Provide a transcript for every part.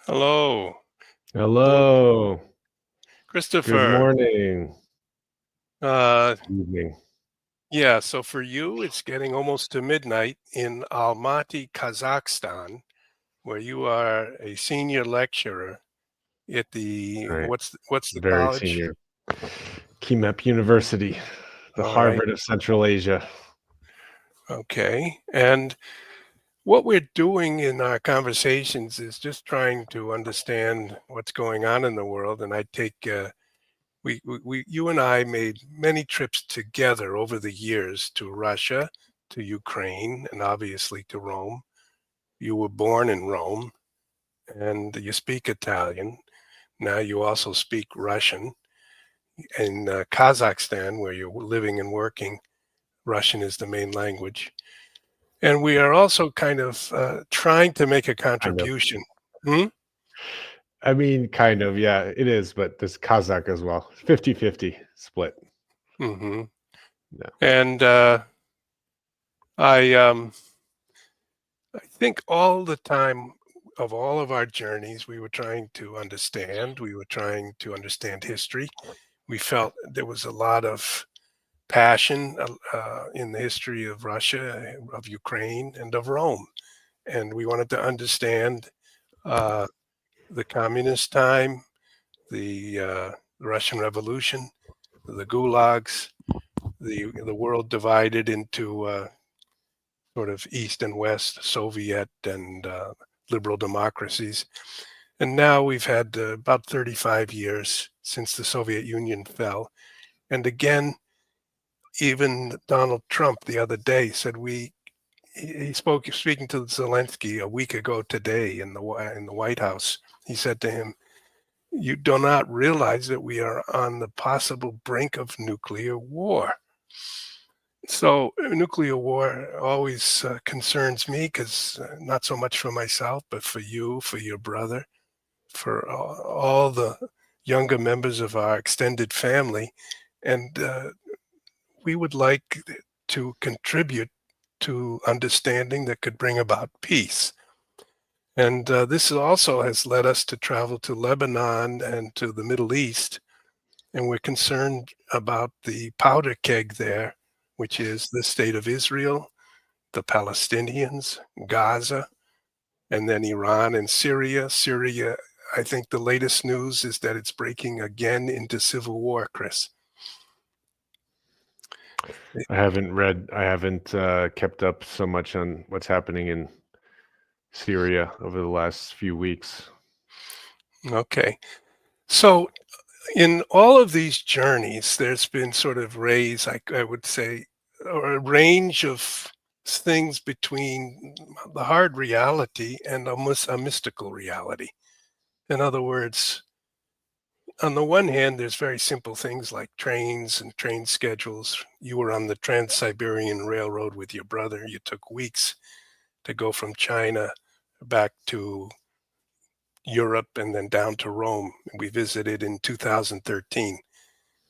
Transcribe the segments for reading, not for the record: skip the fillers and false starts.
Hello, Hello. Good Christopher. morning. Uh, Evening. yeah, so for you, it's getting almost to midnight in Almaty, Kazakhstan, where you are a senior lecturer at the Right. what's the Very college? senior. KeyMap University, the All right, Harvard of Central Asia. okay. And what we're doing in our conversations is just trying to understand what's going on in the world. And I take you and I made many trips together over the years to Russia, to Ukraine, and obviously to Rome. You were born in Rome and you speak Italian. Now you also speak Russian. In Kazakhstan, where you're living and working, Russian is the main language. And we are also kind of trying to make a Kind of. contribution. Hmm? I mean, kind of, yeah, it is, but there's Kazakh as well. 50-50 split. Hmm. No. And I think all the time of all of our journeys, we were trying to understand. We were trying to understand history. We felt there was a lot of passion in the history of Russia, of Ukraine, and of Rome. And we wanted to understand uh, the communist time, the Russian Revolution, the gulags, the world divided into sort of East and West, Soviet and liberal democracies. And now we've had about 35 years since the Soviet Union fell. And again, even Donald Trump the other day said he spoke speaking to Zelensky a week ago today in the White House. He said to him, "You do not realize that we are on the possible brink of nuclear war." So nuclear war always concerns me because not so much for myself, but for you, for your brother, for all the younger members of our extended family. And we would like to contribute to understanding that could bring about peace. And this also has led us to travel to Lebanon and to the Middle East. And we're concerned about the powder keg there, which is the state of Israel, the Palestinians, Gaza, and then Iran and Syria. Syria, I think the latest news is that it's breaking again into civil war, Chris. I haven't kept up so much on what's happening in Syria over the last few weeks. Okay. So in all of these journeys, there's been sort of I would say, or a range of things between the hard reality and almost a mystical reality. In other words, on the one hand, there's very simple things like trains and train schedules. You were on the Trans-Siberian Railroad with your brother. You took weeks to go from China back to Europe and then down to Rome. We visited in 2013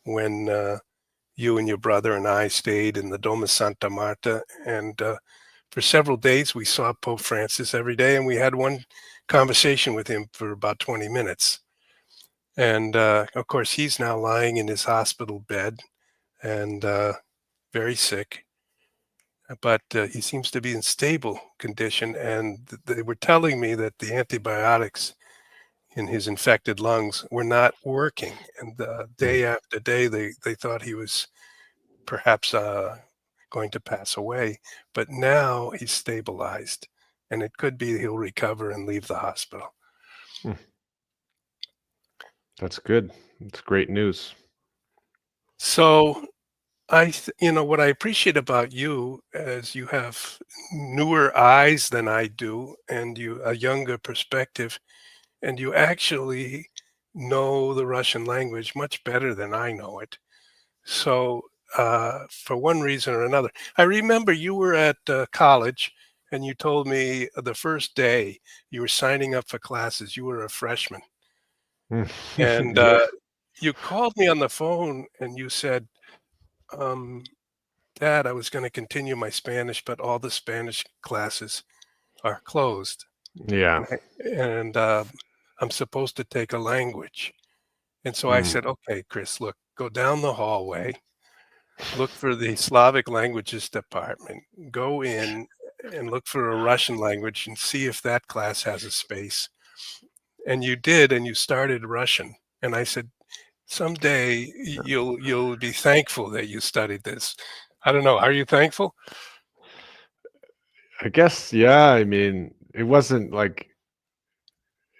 when you and your brother and I stayed in the Doma Santa Marta. And for several days, we saw Pope Francis every day, and we had one conversation with him for about 20 minutes. And of course, he's now lying in his hospital bed and very sick. But he seems to be in stable condition. And they were telling me that the antibiotics in his infected lungs were not working. And day after day, they thought he was perhaps going to pass away. But now he's stabilized. And it could be he'll recover and leave the hospital. That's good. It's great news. So what I appreciate about you is you have newer eyes than I do, and a younger perspective, and you actually know the Russian language much better than I know it. So, for one reason or another, I remember you were at college, and you told me the first day you were signing up for classes. You were a freshman, and Yep. you called me on the phone, and you said, um, "Dad, I was going to continue my Spanish, but all the Spanish classes are closed, Yeah. and I'm supposed to take a language." And so I Mm. said, "Okay, Chris, look, go down the hallway, look for the Slavic languages department, go in and look for a Russian language and see if that class has a space." And you did, and you started Russian. And I said, "Someday you'll be thankful that you studied this." I don't know. Are you thankful? I guess, yeah, I mean, it wasn't like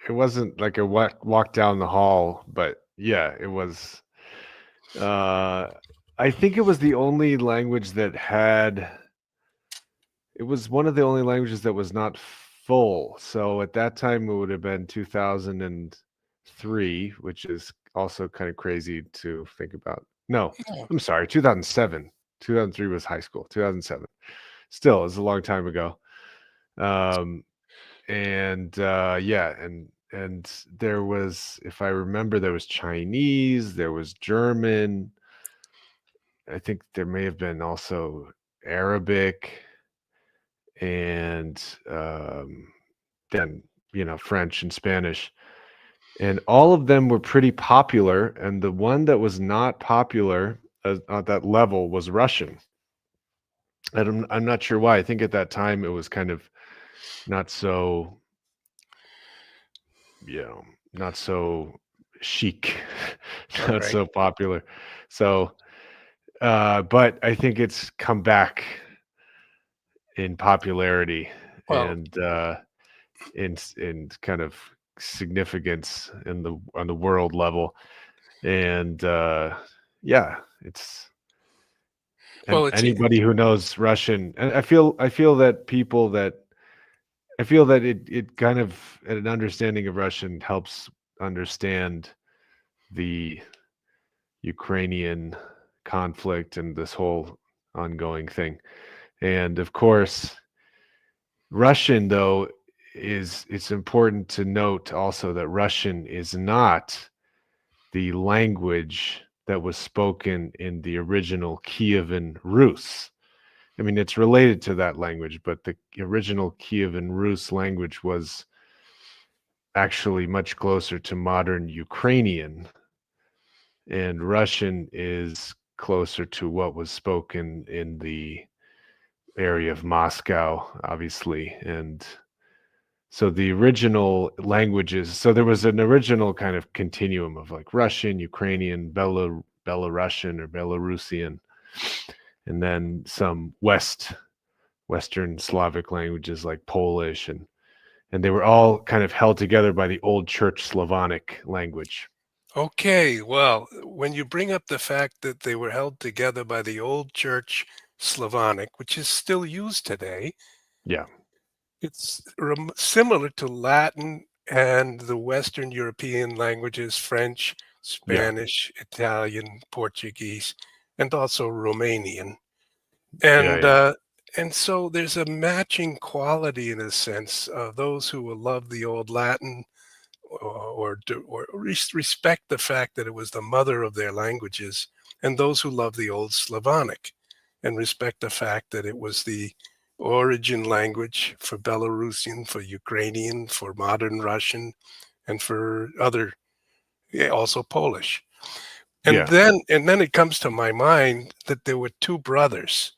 a walk down the hall, but yeah, it was uh I think it was the only language that had it was one of the only languages that was not full. So at that time it would have been 2003, which is also kind of crazy to think about. No, No. I'm sorry, 2007. 2003 was high school. 2007. Still, it's a long time ago. Um and yeah, and there was, if I remember, there was Chinese, there was German, I think there may have been also Arabic, and then French and Spanish, and all of them were pretty popular, and the one that was not popular at that level was Russian. And I'm not sure why. I think at that time it was kind of not so, you know, not so chic, All not right. so popular. So, but I think it's come back in popularity Well, and in kind of significance on the world level. And yeah, it's and well, it's anybody who knows Russian, and I feel that people that I feel that it kind of an understanding of Russian helps understand the Ukrainian conflict and this whole ongoing thing. And of course, Russian, though, it's important to note also that Russian is not the language that was spoken in the original Kievan Rus. I mean, it's related to that language, but the original Kievan Rus language was actually much closer to modern Ukrainian, and Russian is closer to what was spoken in the area of Moscow, obviously. And so the original languages, so there was an original kind of continuum of like Russian, Ukrainian, Belarusian or Belarusian, and then some Western Slavic languages like Polish, and they were all kind of held together by the old Church Slavonic language. okay. Well, when you bring up the fact that they were held together by the old church Slavonic, which is still used today, Yeah, it's similar to Latin and the Western European languages, French, yeah, Spanish, Italian, Portuguese, and also Romanian. yeah, And yeah, uh, and so there's a matching quality in a sense of those who will love the old Latin or respect the fact that it was the mother of their languages, and those who love the old Slavonic and respect the fact that it was the origin language for Belarusian, for Ukrainian, for modern Russian, and for other, yeah, also Polish. And yeah, then it comes to my mind that there were two brothers,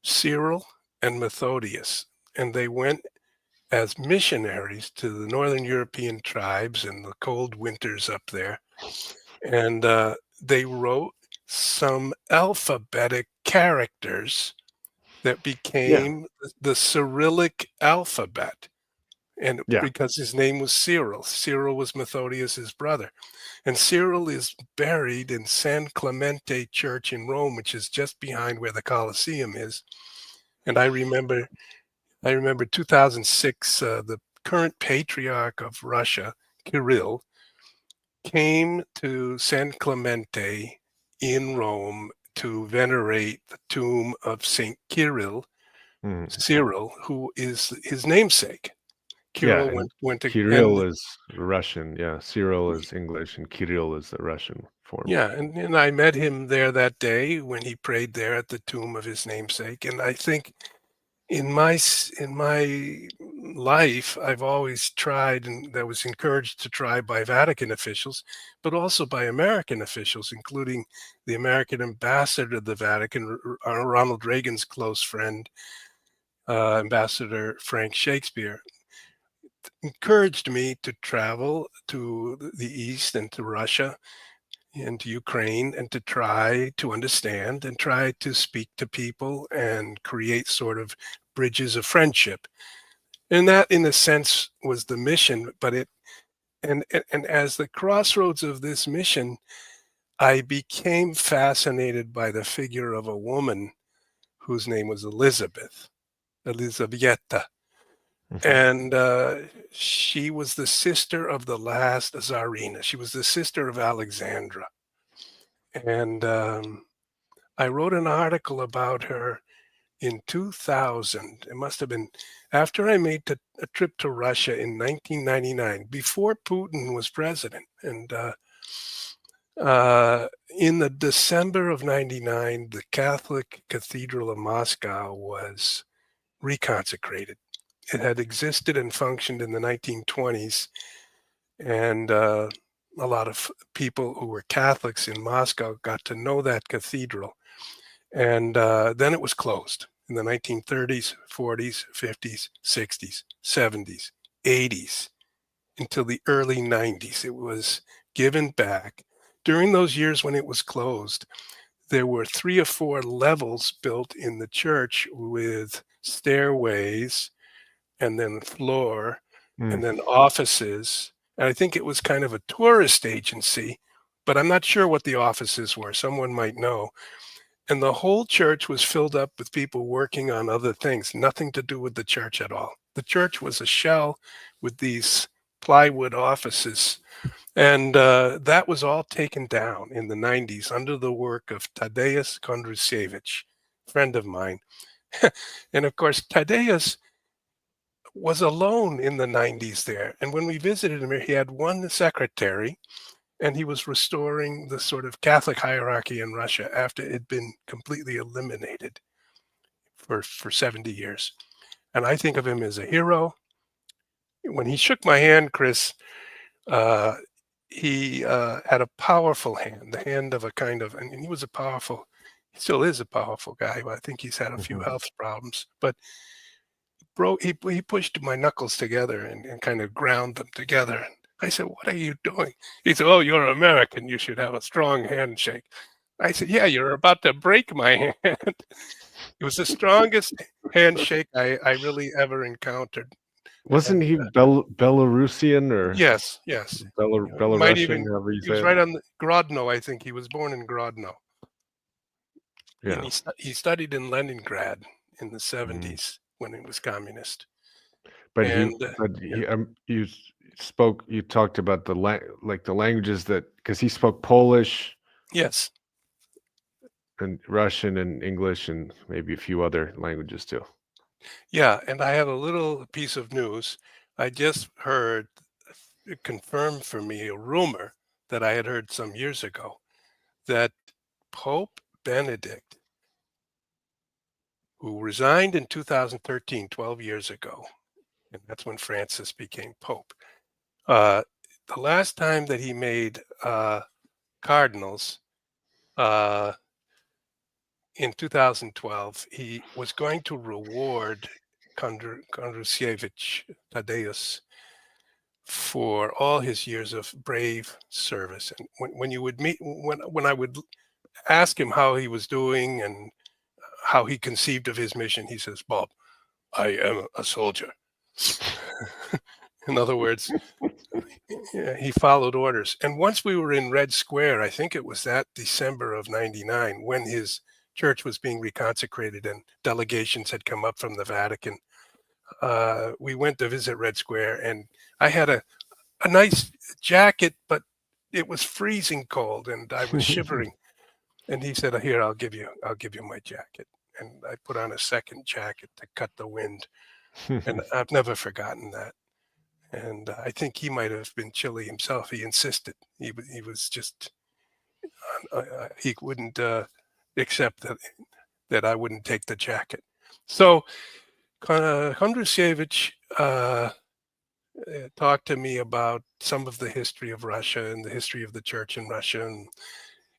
Cyril and Methodius, and they went as missionaries to the Northern European tribes in the cold winters up there, and they wrote some alphabetic characters that yeah. became the Cyrillic alphabet. and Yeah. because his name was Cyril. Cyril was Methodius's brother. And Cyril is buried in San Clemente Church in Rome, which is just behind where the Colosseum is. And I remember 2006, the current patriarch of Russia, Kirill, came to San Clemente in Rome to venerate the tomb of Saint Kirill, Mhm. Cyril, who is his namesake. Yeah, Kirill and went to Kirill and is Russian, yeah, Cyril is English and Kirill is the Russian form. yeah, and I met him there that day when he prayed there at the tomb of his namesake. And I think in my life, I've always tried, and that was encouraged to try by Vatican officials, but also by American officials, including the American ambassador to the Vatican, Ronald Reagan's close friend, Ambassador Frank Shakespeare, encouraged me to travel to the East and to Russia and to Ukraine and to try to understand and try to speak to people and create sort of bridges of friendship. And that, in a sense, was the mission. But it and as the crossroads of this mission, I became fascinated by the figure of a woman whose name was Elizabeth, Elizaveta. Mhm, And she was the sister of the last Tsarina. She was the sister of Alexandra. And I wrote an article about her in 2000. It must have been after I made a trip to Russia in 1999, before Putin was president. And in the December of 99, the Catholic Cathedral of Moscow was reconsecrated. It had existed and functioned in the 1920s, and a lot of people who were Catholics in Moscow got to know that cathedral. And then it was closed in the 1930s, 40s, 50s, 60s, 70s, 80s, until the early 90s. It was given back. During those years when it was closed, there were 3 or 4 levels built in the church with stairways and then floor mm, and then offices. And I think it was kind of a tourist agency, but I'm not sure what the offices were. Someone might know. And the whole church was filled up with people working on other things, nothing to do with the church at all. The church was a shell with these plywood offices. And that was all taken down in the 90s under the work of Tadeusz Kondrusiewicz, friend of mine. And of course, Tadeusz was alone in the 90s there. And when we visited him, he had one secretary, and he was restoring the sort of Catholic hierarchy in Russia after it had been completely eliminated for 70 years. And I think of him as a hero. When he shook my hand, Chris, uh, he had a powerful hand, the hand of a kind of, and he was a powerful, he still is a powerful guy. But I think he's had a few mhm. health problems. But bro, he pushed my knuckles together and kind of ground them together. And I said, "What are you doing?" He said, "Oh, you're American. You should have a strong handshake." I said, "Yeah, you're about to break my hand." It was the strongest handshake I really ever encountered. Wasn't And he Belarusian or yes, yes. He might Belarusian, even, however you he say was it? right on the Grodno, I think. He was born in Grodno. And Yeah. he studied in Leningrad in the Mm. 70s when it was communist. But he And but yeah, he, you talked about like the languages that because he spoke Polish yes. and Russian and English and maybe a few other languages too. Yeah, and I have a little piece of news. I just heard it confirmed for me a rumor that I had heard some years ago that Pope Benedict, who resigned in 2013, 12 years ago, and that's when Francis became Pope, uh, the last time that he made cardinals uh, in 2012, he was going to reward Kondrusiewicz Tadeusz for all his years of brave service. And when you would meet, when I would ask him how he was doing and how he conceived of his mission, he says, "Bob, I am a soldier." In other words, he followed orders. And once we were in Red Square, I think it was that December of '99 when his church was being reconsecrated and delegations had come up from the Vatican. We went to visit Red Square, and I had a nice jacket, but it was freezing cold, and I was shivering. And he said, "Here, I'll give you my jacket." And I put on a second jacket to cut the wind, and I've never forgotten that. And I think he might have been chilly himself. He insisted. He was just he wouldn't accept that I wouldn't take the jacket. So Kondrusiewicz talked to me about some of the history of Russia and the history of the church in Russia. And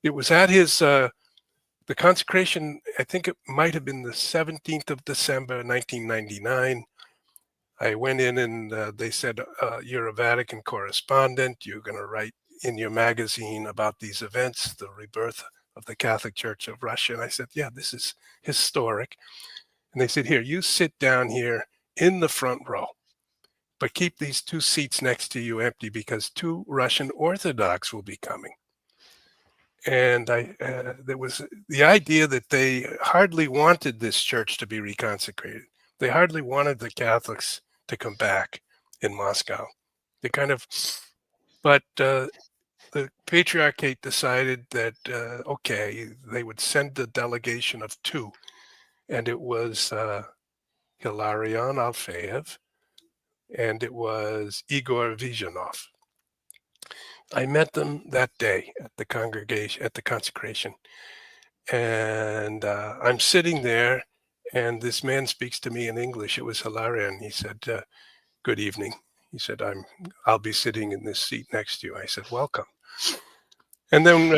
it was at his the consecration. I think it might have been the 17th of December, 1999. I went in and they said, "You're a Vatican correspondent. You're going to write in your magazine about these events, the rebirth of the Catholic Church of Russia." And I said, "Yeah, this is historic." And they said, "Here, you sit down here in the front row, but keep these two seats next to you empty because two Russian Orthodox will be coming." And there was the idea that they hardly wanted this church to be reconsecrated. They hardly wanted the Catholics to come back in Moscow. They kind of, but the Patriarchate decided that, okay, they would send a delegation of two, and it was Hilarion Alfeev and it was Igor Vizhanov. I met them that day at the congregation, at the consecration. And I'm sitting there, and this man speaks to me in English. It was Hilarion. He said, "Good evening." He said, I'll be sitting in this seat next to you." I said, "Welcome." And then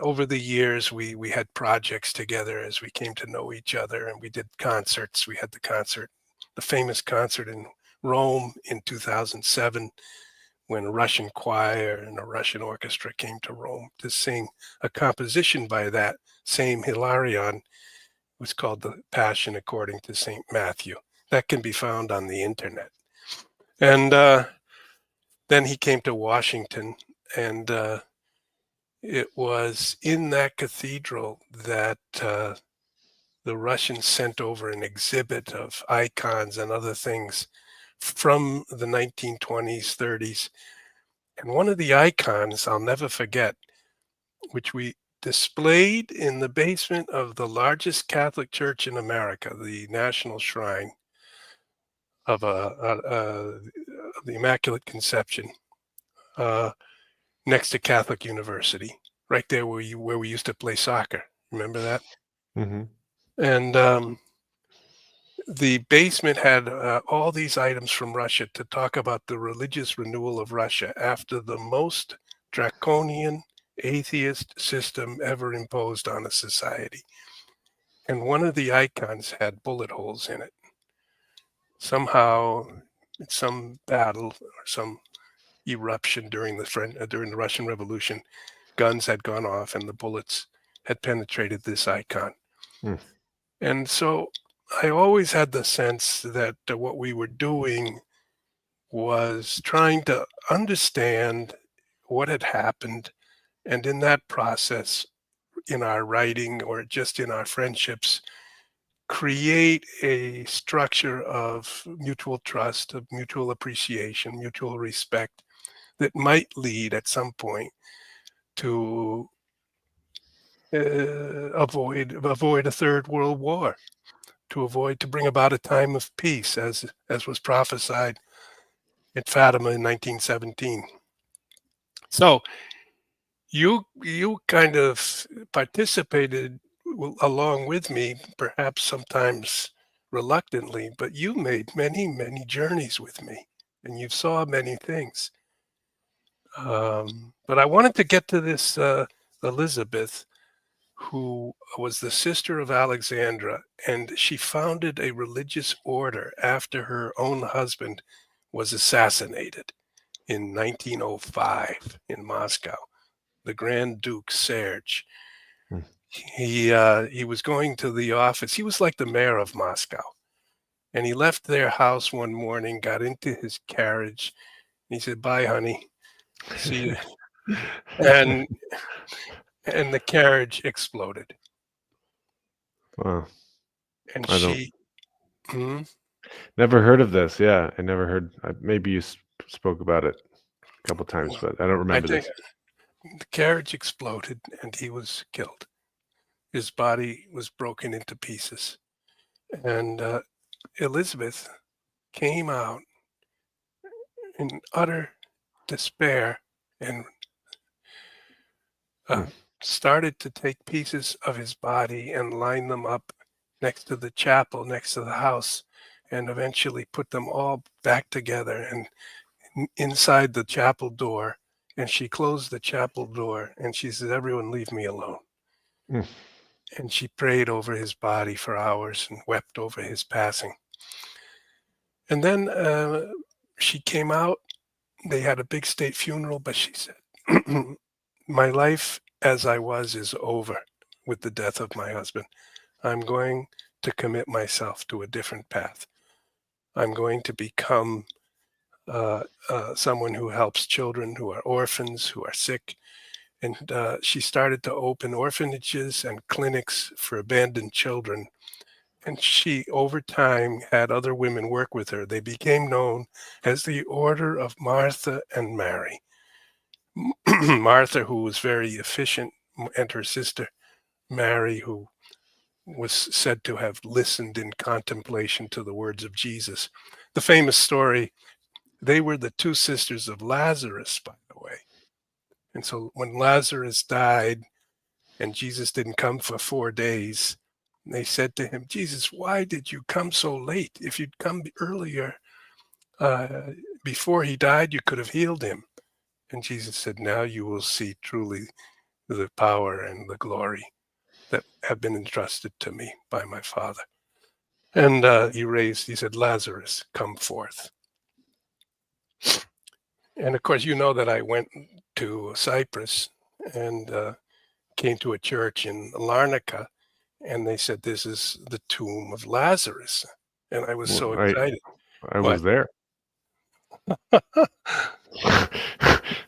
over the years, we had projects together as we came to know each other, and we did concerts. We had the famous concert in Rome in 2007, when a Russian choir and a Russian orchestra came to Rome to sing a composition by that same Hilarion. It was called The Passion According to St. Matthew. That can be found on the internet. And then he came to Washington, and it was in that cathedral that the Russians sent over an exhibit of icons and other things from the 1920s, 30s. And one of the icons I'll never forget, which we displayed in the basement of the largest Catholic church in America, the National Shrine of the Immaculate Conception, next to Catholic University, right there where we used to play soccer. Remember that? Mm-hmm. And the basement had all these items from Russia to talk about the religious renewal of Russia after the most draconian atheist system ever imposed on a society. And one of the icons had bullet holes in it. Somehow, in some battle or some eruption during the Russian Revolution, guns had gone off and the bullets had penetrated this icon. Mm. And so I always had the sense that what we were doing was trying to understand what had happened, and in that process, in our writing or just in our friendships, create a structure of mutual trust, of mutual appreciation, mutual respect that might lead at some point to avoid a third world war, to bring about a time of peace, as was prophesied at Fatima in 1917. So you kind of participated along with me, perhaps sometimes reluctantly, but you made many journeys with me, and you saw many things. But I wanted to get to this Elizabeth, who was the sister of Alexandra, and she founded a religious order after her own husband was assassinated in 1905 in Moscow. The Grand Duke Serge. Hmm. He was going to the office. He was like the mayor of Moscow, And he left their house one morning, got into his carriage, and he said, "Bye, honey. See you." And the carriage exploded. Wow. And I don't she mhm. never heard of this. Yeah, I never heard. Maybe you spoke about it a couple times, Well, but I don't I remember think this. the carriage exploded and he was killed. His body was broken into pieces. And Elizabeth came out in utter despair and Mm, uh, started to take pieces of his body and line them up next to the chapel, next to the house, and eventually put them all back together and inside the chapel door. And she closed the chapel door and she said, "Everyone leave me alone." mm, And she prayed over his body for hours and wept over his passing. And then she came out. They had a big state funeral, but she said, "My life as I was is over with the death of my husband. I'm going to commit myself to a different path. I'm going to become someone who helps children who are orphans, who are sick." And she started to open orphanages and clinics for abandoned children. And she, over time, had other women work with her. They became known as the Order of Martha and Mary. Martha, who was very efficient, and her sister Mary, who was said to have listened in contemplation to the words of Jesus. The famous story, they were the two sisters of Lazarus, by the way. And so when Lazarus died and Jesus didn't come for 4 days, they said to him, "Jesus, why did you come so late? If you'd come earlier, uh, before he died, you could have healed him." And Jesus said, "Now you will see truly the power and the glory that have been entrusted to me by my Father." And he said, "Lazarus, come forth." And of course, you know that I went to Cyprus and came to a church in Larnaca, and they said, "This is the tomb of Lazarus." And I was well, so excited. I What? was there.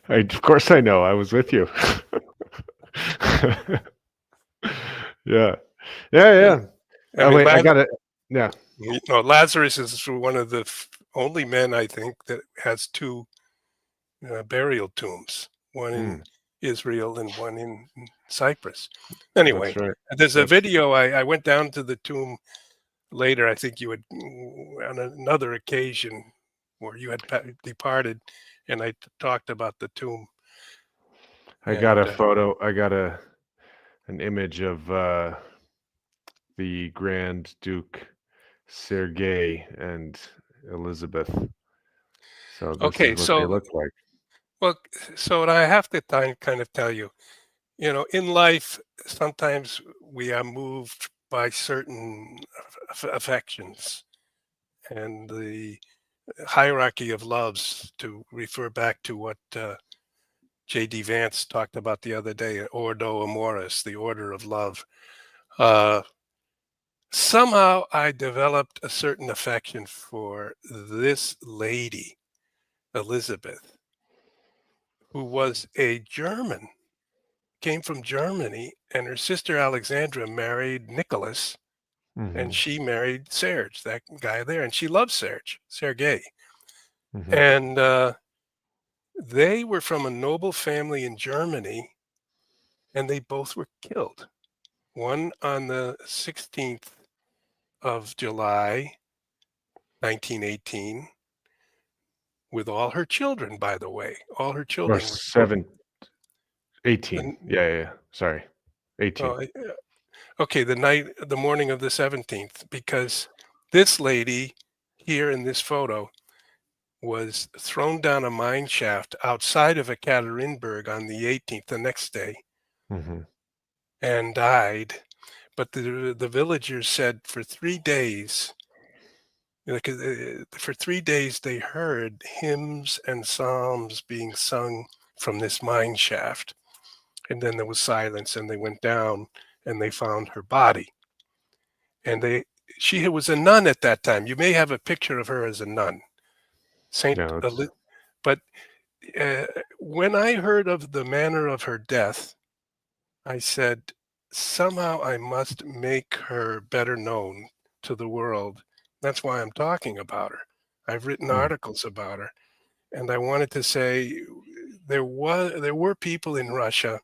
Of course I know. I was with you. Yeah. Yeah, And yeah. I mean, Wait, I got it. Yeah. Lazarus is one of the only men, I think, that has two burial tombs, one in Mm, Israel and one in Cyprus. that's Anyway, right. there's a That's video. I went down to the tomb later. I think you had on another occasion where you had departed, and I talked about the tomb. I got And a photo. I got an image of the Grand Duke Sergei and Elizabeth. So this is okay, what they so look like. well, so I have to kind of tell you, in life, sometimes we are moved by certain affections and the hierarchy of loves, to refer back to what J.D. Vance talked about the other day, Ordo Amoris, the order of love. Uh, Somehow I developed a certain affection for this lady, Elizabeth, who was a German, came from Germany, and her sister Alexandra married Nicholas, and Mhm, she married Serge, that guy there, and she loved Sergei. mhm, And they were from a noble family in Germany, and they both were killed. One on the 16th of July, 1918, with all her children, by the way. All her or children were killed. 18. And, Yeah, yeah, yeah. Sorry. 18. oh, okay, the morning of the 17th, because this lady here in this photo was thrown down a mine shaft outside of Ekaterinburg on the 18th, the next day, Mhm, and died. But the villagers said for 3 days, for 3 days they heard hymns and psalms being sung from this mine shaft. And then there was silence, and they went down and they found her body. And she was a nun at that time. You may have a picture of her as a nun, Saint Yeah, Eli but, uh, when I heard of the manner of her death, I said, "Somehow I must make her better known to the world." That's why I'm talking about her. I've written mm, articles about her, and I wanted to say there were people in Russia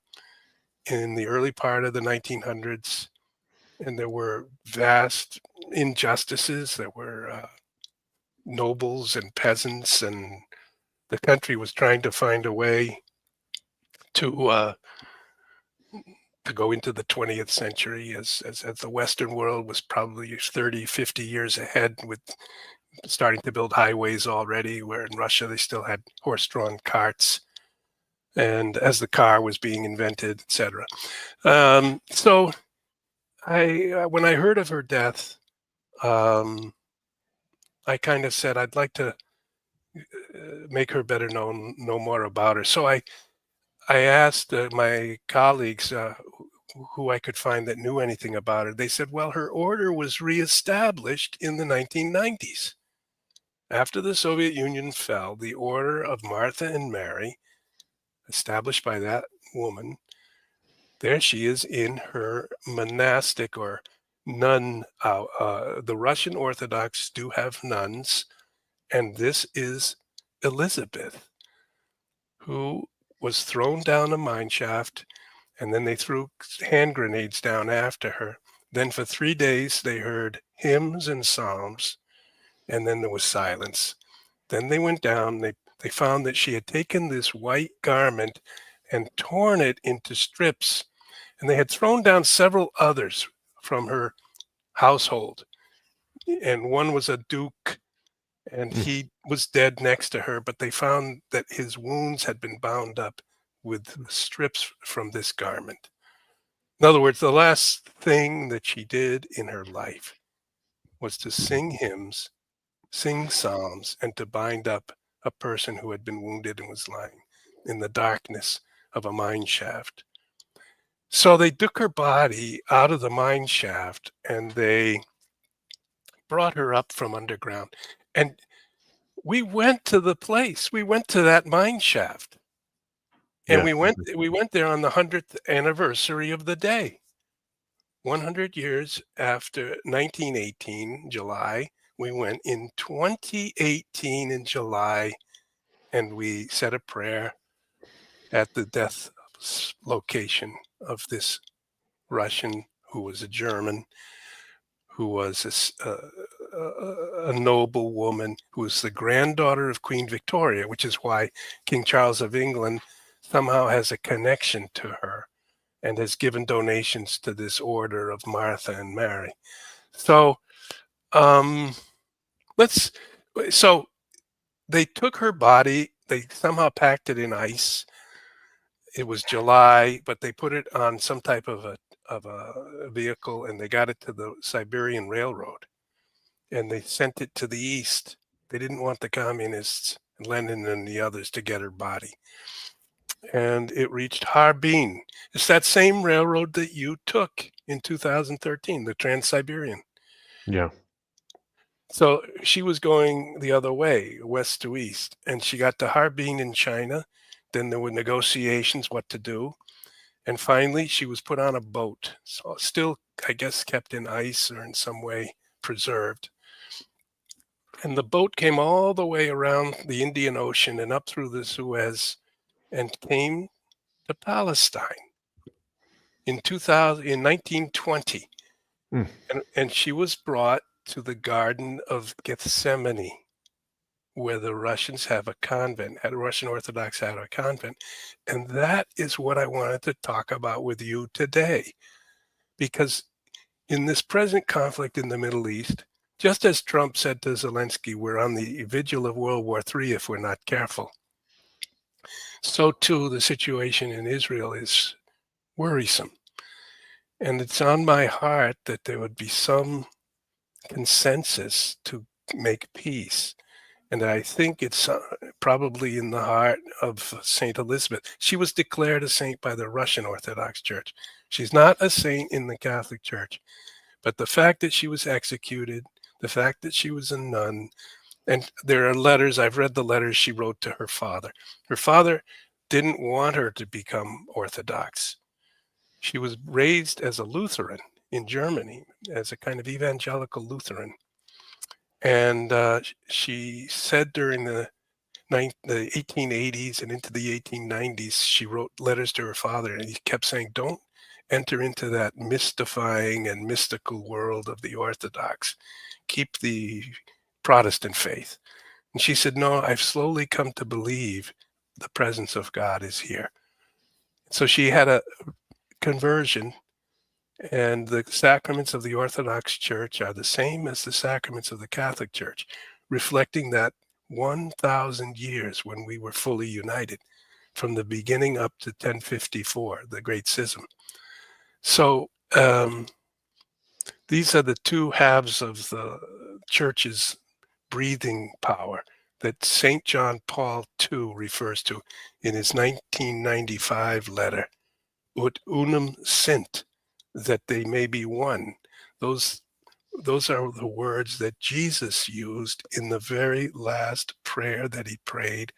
in the early part of the 1900s, and there were vast injustices. There were, nobles and peasants, and the country was trying to find a way to, to go into the 20th century as the Western world was probably 30, 50 years ahead with starting to build highways already, where in Russia they still had horse-drawn carts, and as the car was being invented, etc. So when I heard of her death, um, I kind of said I'd like to make her better known, know more about her. So I asked my colleagues who I could find that knew anything about her. They said, well, her order was reestablished in the 1990s. After the Soviet Union fell, the Order of Martha and Mary, established by that woman, there she is in her monastic or nun. The Russian Orthodox do have nuns, and this is Elizabeth, who was thrown down a mine shaft, and then they threw hand grenades down after her. Then for 3 days they heard hymns and psalms, and then there was silence. Then they went down. They found that she had taken this white garment and torn it into strips, and they had thrown down several others from her household. And one was a duke, and mm, he was dead next to her, but they found that his wounds had been bound up with strips from this garment. In other words, the last thing that she did in her life was to sing hymns, sing psalms, and to bind up a person who had been wounded and was lying in the darkness of a mine shaft. So they took her body out of the mine shaft and they brought her up from underground. And we went to the place. We went to that mine shaft. And yeah, we went there on the 100th anniversary of the day. 100 years after 1918, July, we went in 2018 in July, and we said a prayer at the death location of this Russian who was a German, who was a noble woman, who was the granddaughter of Queen Victoria, which is why King Charles of England somehow has a connection to her and has given donations to this order of Martha and Mary. So um, let's. So they took her body. They somehow packed it in ice. It was July, but they put it on some type of a vehicle, and they got it to the Siberian Railroad, and they sent it to the east. They didn't want the communists, Lenin and the others, to get her body, and it reached Harbin. It's that same railroad that you took in 2013, the Trans-Siberian. yeah. So she was going the other way, west to east, and she got to Harbin in China. Then there were negotiations what to do. And finally, she was put on a boat, so still, I guess, kept in ice or in some way preserved. And the boat came all the way around the Indian Ocean and up through the Suez and came to Palestine in 2000, in 1920. Mm, And she was brought to the Garden of Gethsemane, where the Russians have a convent, the Russian Orthodox had a convent. And that is what I wanted to talk about with you today. Because in this present conflict in the Middle East, just as Trump said to Zelensky, we're on the vigil of World War III if we're not careful, so too the situation in Israel is worrisome. And it's on my heart that there would be some consensus to make peace. And I think it's probably in the heart of St. Elizabeth. She was declared a saint by the Russian Orthodox Church. She's not a saint in the Catholic Church, But the fact that she was executed, the fact that she was a nun, and there are letters, I've read the letters she wrote to her father. Her father didn't want her to become Orthodox. She was raised as a Lutheran in Germany, as a kind of evangelical Lutheran. And she said during the 1880s and into the 1890s, she wrote letters to her father, and he kept saying, "Don't enter into that mystifying and mystical world of the Orthodox. Keep the Protestant faith." And she said, "No, I've slowly come to believe the presence of God is here." So she had a conversion, and the sacraments of the Orthodox Church are the same as the sacraments of the Catholic Church, reflecting that 1,000 years when we were fully united, from the beginning up to 1054, the Great Schism. So these are the two halves of the Church's breathing power that St. John Paul II refers to in his 1995 letter, Ut unum sint, that they may be one. Those those are the words that Jesus used in the very last prayer that he prayed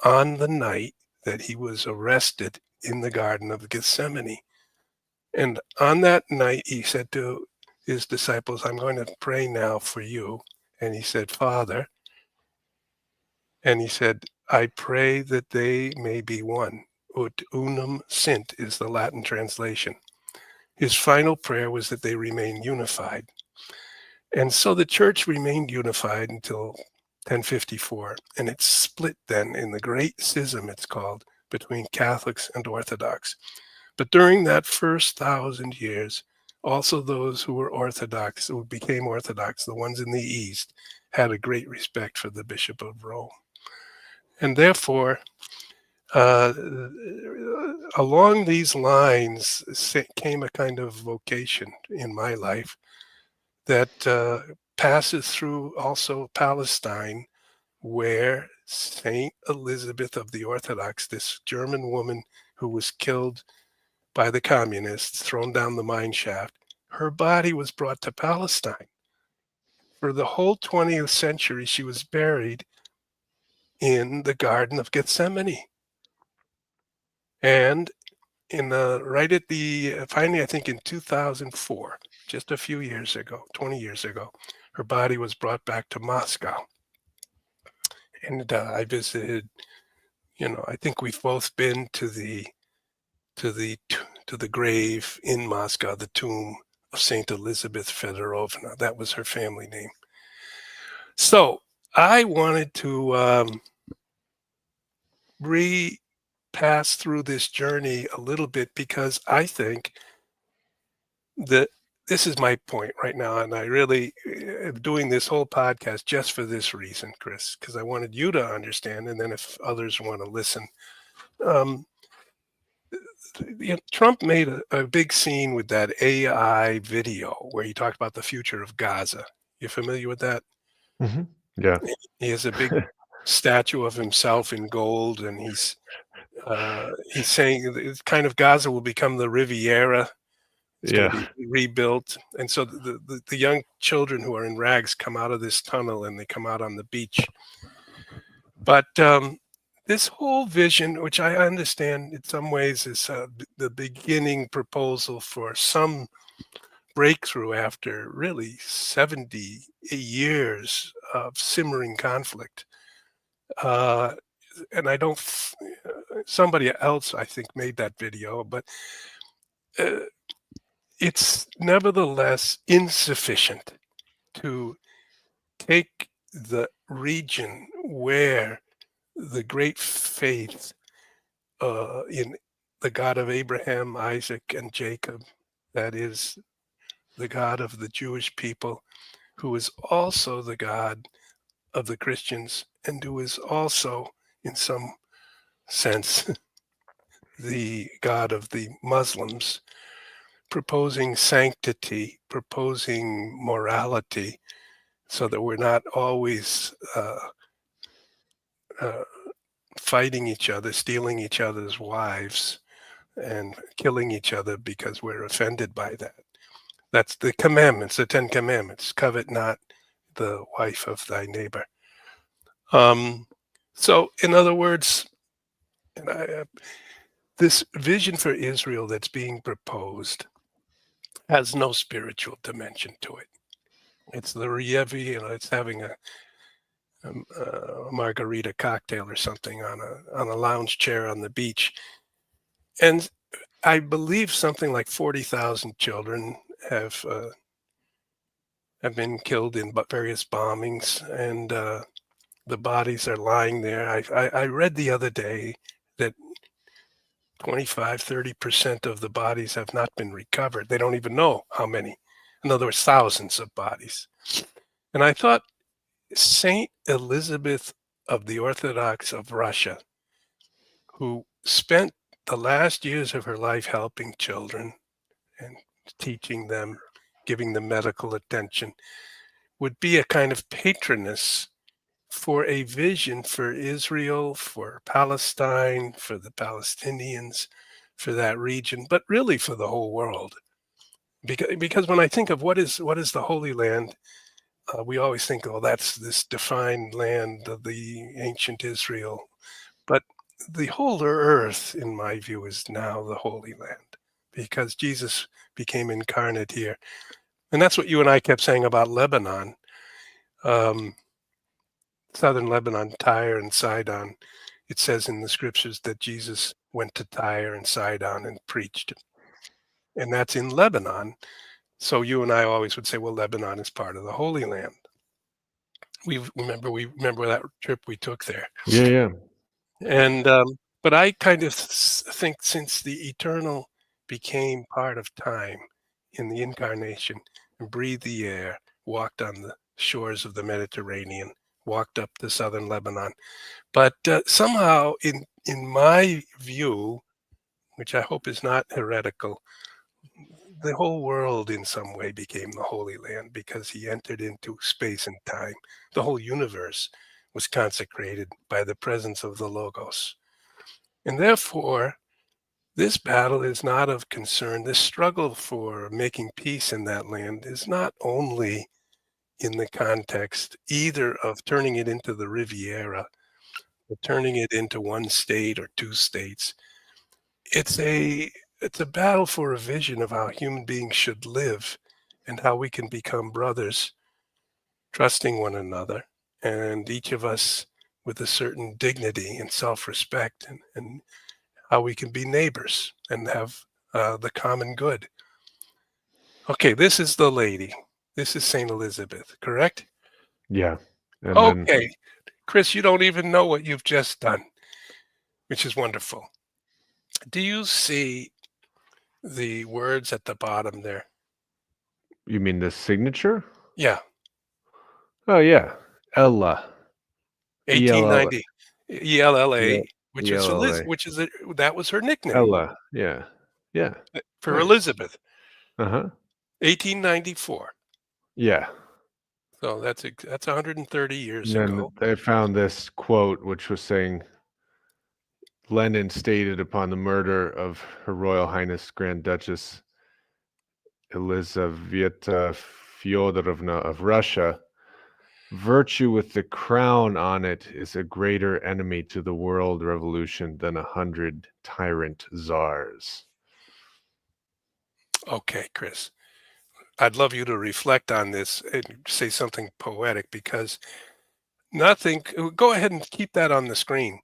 on the night that he was arrested in the Garden of Gethsemane. And on that night, he said to his disciples, "I'm going to pray now for you." And he said, "Father," and he said, "I pray that they may be one." Ut unum sint is the Latin translation. His final prayer was that they remain unified. And so the church remained unified until 1054, and it's split then in the Great Schism, it's called, between Catholics and Orthodox. But during that first 1,000 years, also those who were Orthodox, who became Orthodox, the ones in the East, had a great respect for the Bishop of Rome. And therefore, uh, along these lines came a kind of vocation in my life that passes through also Palestine, where Saint Elizabeth of the Orthodox, this German woman who was killed by the communists, thrown down the mine shaft, her body was brought to Palestine. For the whole 20th century, she was buried in the Garden of Gethsemane. And right at the finally, I think in 2004, just a few years ago, 20 years ago, her body was brought back to Moscow. And I visited, I think we've both been to the grave in Moscow, the tomb of Saint Elizabeth Fedorovna. That was her family name. So I wanted to pass through this journey a little bit, because I think that this is my point right now, and I really am doing this whole podcast just for this reason, Chris, because I wanted you to understand, and then if others want to listen. Um, Trump made a big scene with that AI video where he talked about the future of Gaza. You familiar with that? Mhm. Yeah. He has a big statue of himself in gold, and he's saying it's kind of Gaza will become the Riviera. It's going to Yeah. be rebuilt, and so the young children who are in rags come out of this tunnel and they come out on the beach. But this whole vision, which I understand in some ways is the beginning proposal for some breakthrough after really 70 years of simmering conflict. Uh, and I don't, somebody else I think made that video, but uh, it's nevertheless insufficient to take the region where the great faith in the God of Abraham, Isaac, and Jacob, that is the God of the Jewish people, who is also the God of the Christians, and who is also, in some sense, the God of the Muslims, proposing sanctity, proposing morality, so that we're not always uh, fighting each other, stealing each other's wives, and killing each other because we're offended by that. That's the commandments, the 10 commandments. Covet not the wife of thy neighbor. Um, so, in other words, and this vision for Israel that's being proposed has no spiritual dimension to it. It's the Rievi, it's having a margarita cocktail or something on a lounge chair on the beach. And I believe something like 40,000 children have have been killed in various bombings, and the bodies are lying there. I read the other day that 25-30% of the bodies have not been recovered. They don't even know how many. In other words, thousands of bodies. And I thought Saint Elizabeth of the Orthodox of Russia, who spent the last years of her life helping children and teaching them, giving them medical attention, would be a kind of patroness for a vision for Israel, for Palestine, for the Palestinians, for that region, but really for the whole world. Because when I think of what is the Holy Land, we always think, oh, that's this defined land of the ancient Israel. But the whole earth, in my view, is now the Holy Land because Jesus became incarnate here. And that's what you and I kept saying about Lebanon, um, southern Lebanon, Tyre and Sidon. It says in the scriptures that Jesus went to Tyre and Sidon and preached. And that's in Lebanon. So you and I always would say, well, Lebanon is part of the Holy Land. We remember that trip we took there. Yeah, yeah. And but I kind of think since the eternal became part of time in the incarnation and breathed the air, walked on the shores of the Mediterranean, walked up the southern Lebanon. But somehow, in my view, which I hope is not heretical, the whole world in some way became the Holy Land because he entered into space and time. The whole universe was consecrated by the presence of the Logos. And therefore, this battle is not of concern. This struggle for making peace in that land is not only in the context either of turning it into the Riviera or turning it into one state or two states. It's a battle for a vision of how human beings should live and how we can become brothers, trusting one another, and each of us with a certain dignity and self-respect, and how we can be neighbors and have the common good. Okay, this is the lady. This is Saint Elizabeth, correct? Yeah. And then Okay, Chris, you don't even know what you've just done, which is wonderful. Do you see the words at the bottom there? you mean the signature? Yeah, Oh yeah. Ella. ELL 1890, ELLA, which is ELLA. that was her nickname Ella. Yeah. Yeah. for Nice. Elizabeth, Uh-huh. 1894. Yeah. So that's 130 And years then ago. I found this quote which was saying Lenin stated upon the murder of Her Royal Highness Grand Duchess Elizaveta Fyodorovna of Russia, virtue with the crown on it is a greater enemy to the world revolution than 100 tyrant czars. Okay, Chris. I'd love you to reflect on this and say something poetic because nothing, go ahead and keep that on the screen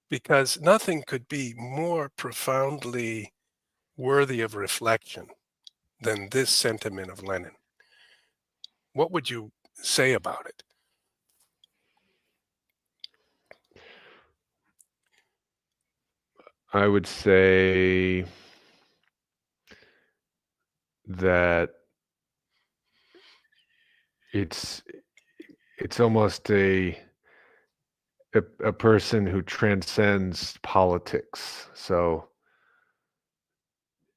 because nothing could be more profoundly worthy of reflection than this sentiment of Lenin. What would you say about it? I would say that it's it's almost a person who transcends politics. So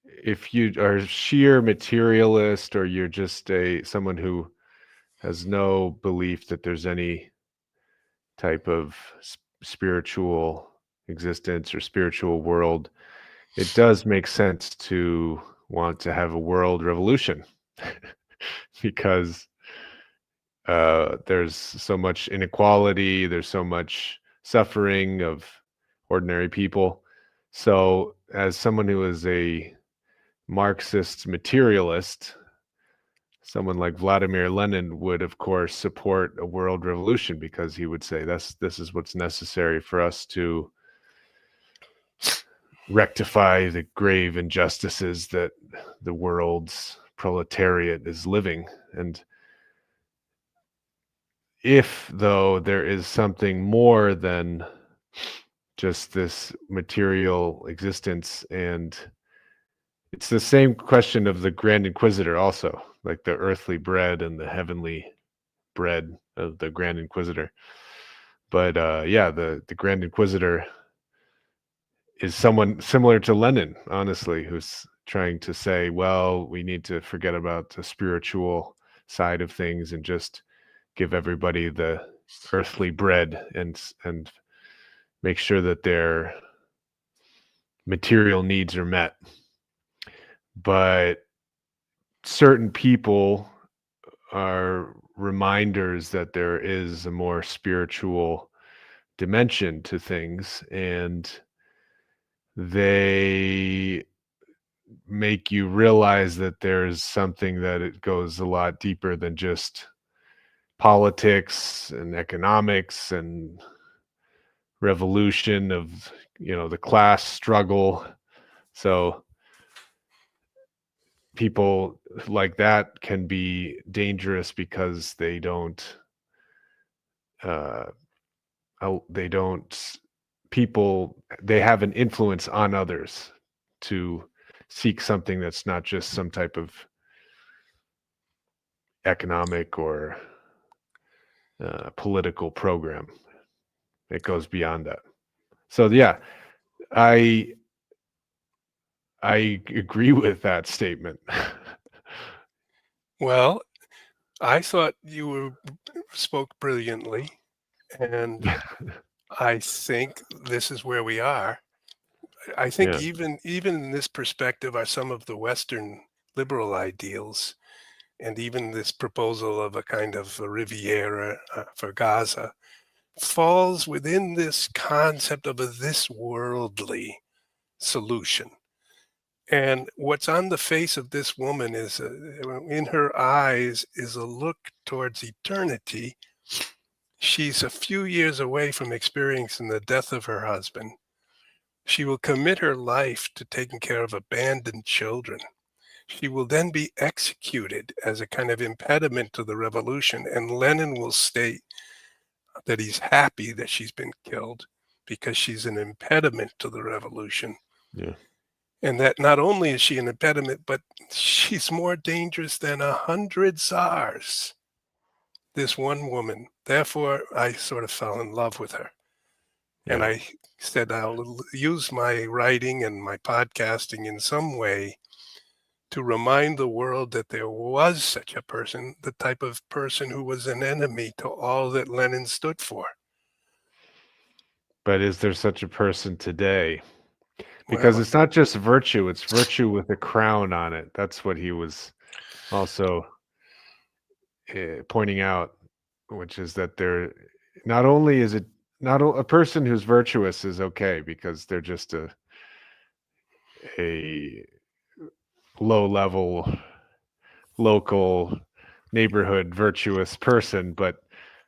if you are a sheer materialist or you're just a someone who has no belief that there's any type of spiritual existence or spiritual world, it does make sense to want to have a world revolution. because there's so much inequality, there's so much suffering of ordinary people. So, as someone who is a Marxist materialist, someone like Vladimir Lenin would, of course, support a world revolution because he would say this is what's necessary for us to rectify the grave injustices that the world's proletariat is living. And if, though, there is something more than just this material existence, and it's the same question of the Grand Inquisitor also, like the earthly bread and the heavenly bread of the Grand Inquisitor. But yeah, the Grand Inquisitor is someone similar to Lenin, honestly, who's trying to say, well, we need to forget about the spiritual side of things and just give everybody the earthly bread and make sure that their material needs are met. But certain people are reminders that there is a more spiritual dimension to things, and they make you realize that there's something that it goes a lot deeper than just politics and economics and revolution of the class struggle. So people like that can be dangerous because uh they don't people they have an influence on others to seek something that's not just some type of economic or political program. It goes beyond that. So yeah, I I agree with that statement. Well, I thought you spoke brilliantly, and I think this is where we are. I think Yeah, even in this perspective are some of the Western liberal ideals, and even this proposal of a kind of a Riviera for Gaza falls within this concept of a this worldly solution. And what's on the face of this woman is, in her eyes, is a look towards eternity. She's a few years away from experiencing the death of her husband. She will commit her life to taking care of abandoned children. She will then be executed as a kind of impediment to the revolution, and Lenin will state that he's happy that she's been killed because she's an impediment to the revolution. yeah. And that not only is she an impediment, but she's more dangerous than 100 czars, this one woman. Therefore, I sort of fell in love with her. And Yeah. I said, I'll use my writing and my podcasting in some way to remind the world that there was such a person, the type of person who was an enemy to all that Lenin stood for. But is there such a person today? Because Well, it's not just virtue, it's virtue with a crown on it. That's what he was also pointing out, which is that there not only is it not a person who's virtuous is okay because they're just a low level local neighborhood virtuous person, but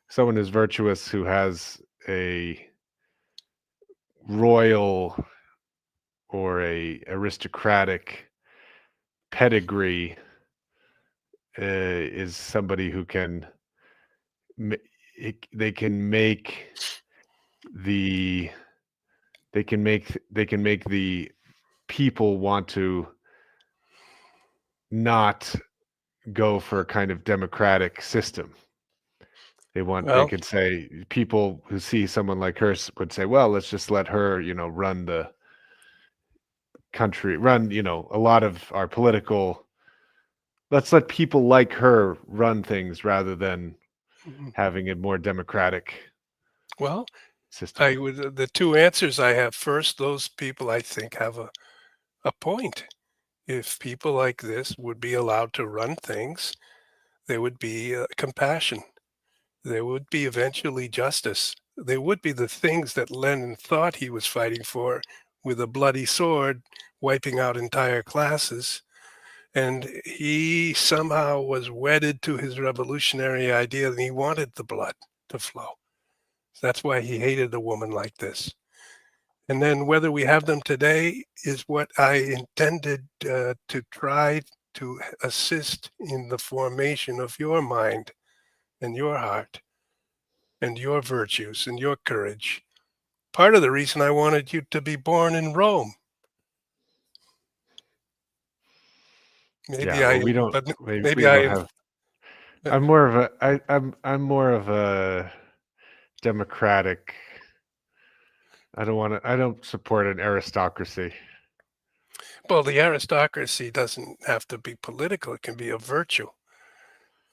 someone who's virtuous who has a royal or a aristocratic pedigree is somebody who can they can make the they can make the people want to not go for a kind of democratic system. They well, could say people who see someone like her would say, well, let's just let her, run the country, run, a lot of our political, let's let people like her run things rather than mhm. having a more democratic Well, system. I would the two answers I have. First, those people I think have a point. If people like this would be allowed to run things, there would be compassion. There would be eventually justice. There would be the things that Lenin thought he was fighting for with a bloody sword, wiping out entire classes. And he somehow was wedded to his revolutionary idea and he wanted the blood to flow. That's why he hated a woman like this. And then whether we have them today is what I intended to try to assist in the formation of your mind and your heart and your virtues and your courage. Part of the reason I wanted you to be born in Rome. Yeah, Maybe well, I, we don't but maybe we don't I, have I'm more of a I'm more of a democratic. I don't support an aristocracy. well, the aristocracy doesn't have to be political. It can be a virtue.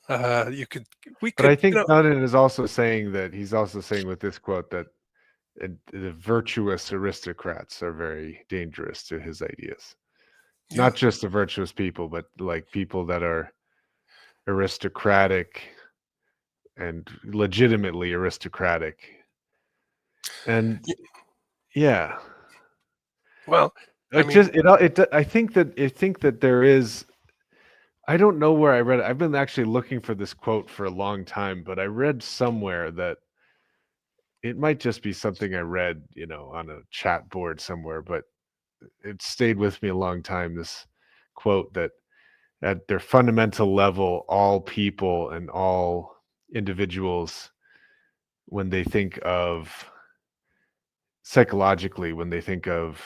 You could, we But could, I think Dunnan is also saying that he's also saying with this quote that the virtuous aristocrats are very dangerous to his ideas. yeah, Not just the virtuous people, but like people that are aristocratic and legitimately aristocratic. And y- yeah, well, I it mean, just I think that there is. I don't know where I read it. I've been actually looking for this quote for a long time, but I read somewhere that it might just be something I read, on a chat board somewhere, but it stayed with me a long time. This quote that at their fundamental level, all people and all individuals, when they think of psychologically, when they think of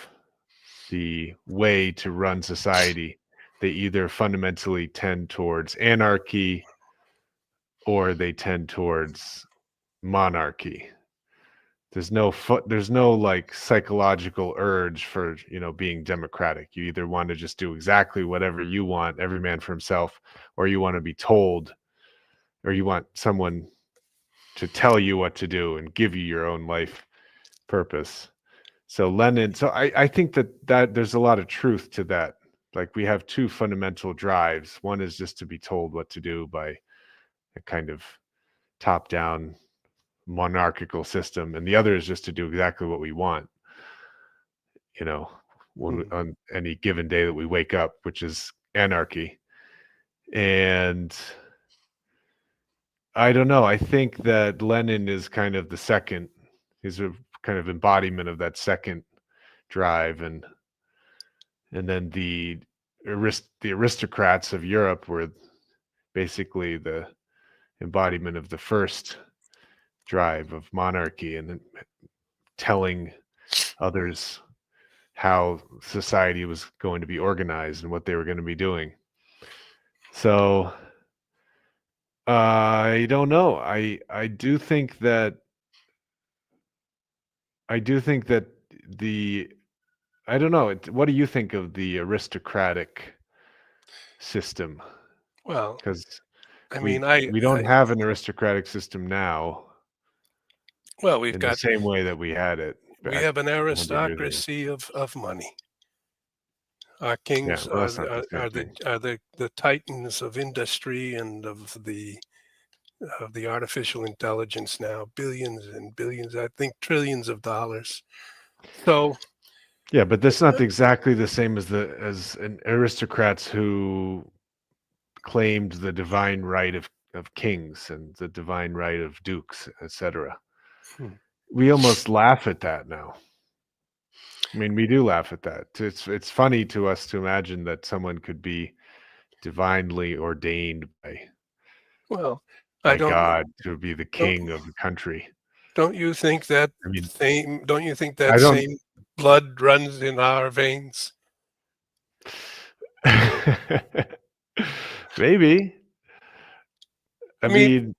the way to run society, they either fundamentally tend towards anarchy or they tend towards monarchy. There's no like psychological urge for, being democratic. You either want to just do exactly whatever you want, every man for himself, or you want to be told, or you want someone to tell you what to do and give you your own life purpose. So I think that there's a lot of truth to that. Like we have two fundamental drives. One is just to be told what to do by a kind of top down monarchical system, and the other is just to do exactly what we want, you know, hmm, on any given day that we wake up, which is anarchy. And I don't know. I think that Lenin is kind of the second. He's a kind of embodiment of that second drive, and then the aristocrats of Europe were basically the embodiment of the first drive of monarchy and then telling others how society was going to be organized and what they were going to be doing. So I don't know. I do think that the I don't know. What do you think of the aristocratic system? well, Because I we mean, we don't have an aristocratic system now well, we've in the got, same way that we had it we back have an 100 years ago. aristocracy of money. Our Yeah, kings well, are that's not the same thing. the titans of industry and of the artificial intelligence now, billions and billions, I think trillions of dollars. So, Yeah, but that's not exactly the same as as an aristocrats who claimed the divine right of kings and the divine right of dukes, etc. hmm, We almost laugh at that now. I mean, we do laugh at that. It's funny to us to imagine that someone could be divinely ordained well, I by don't know. God to be the Don't king of the country. don't you think that I mean, don't you think I that don't. same blood runs in our veins? Maybe. I I mean, mean,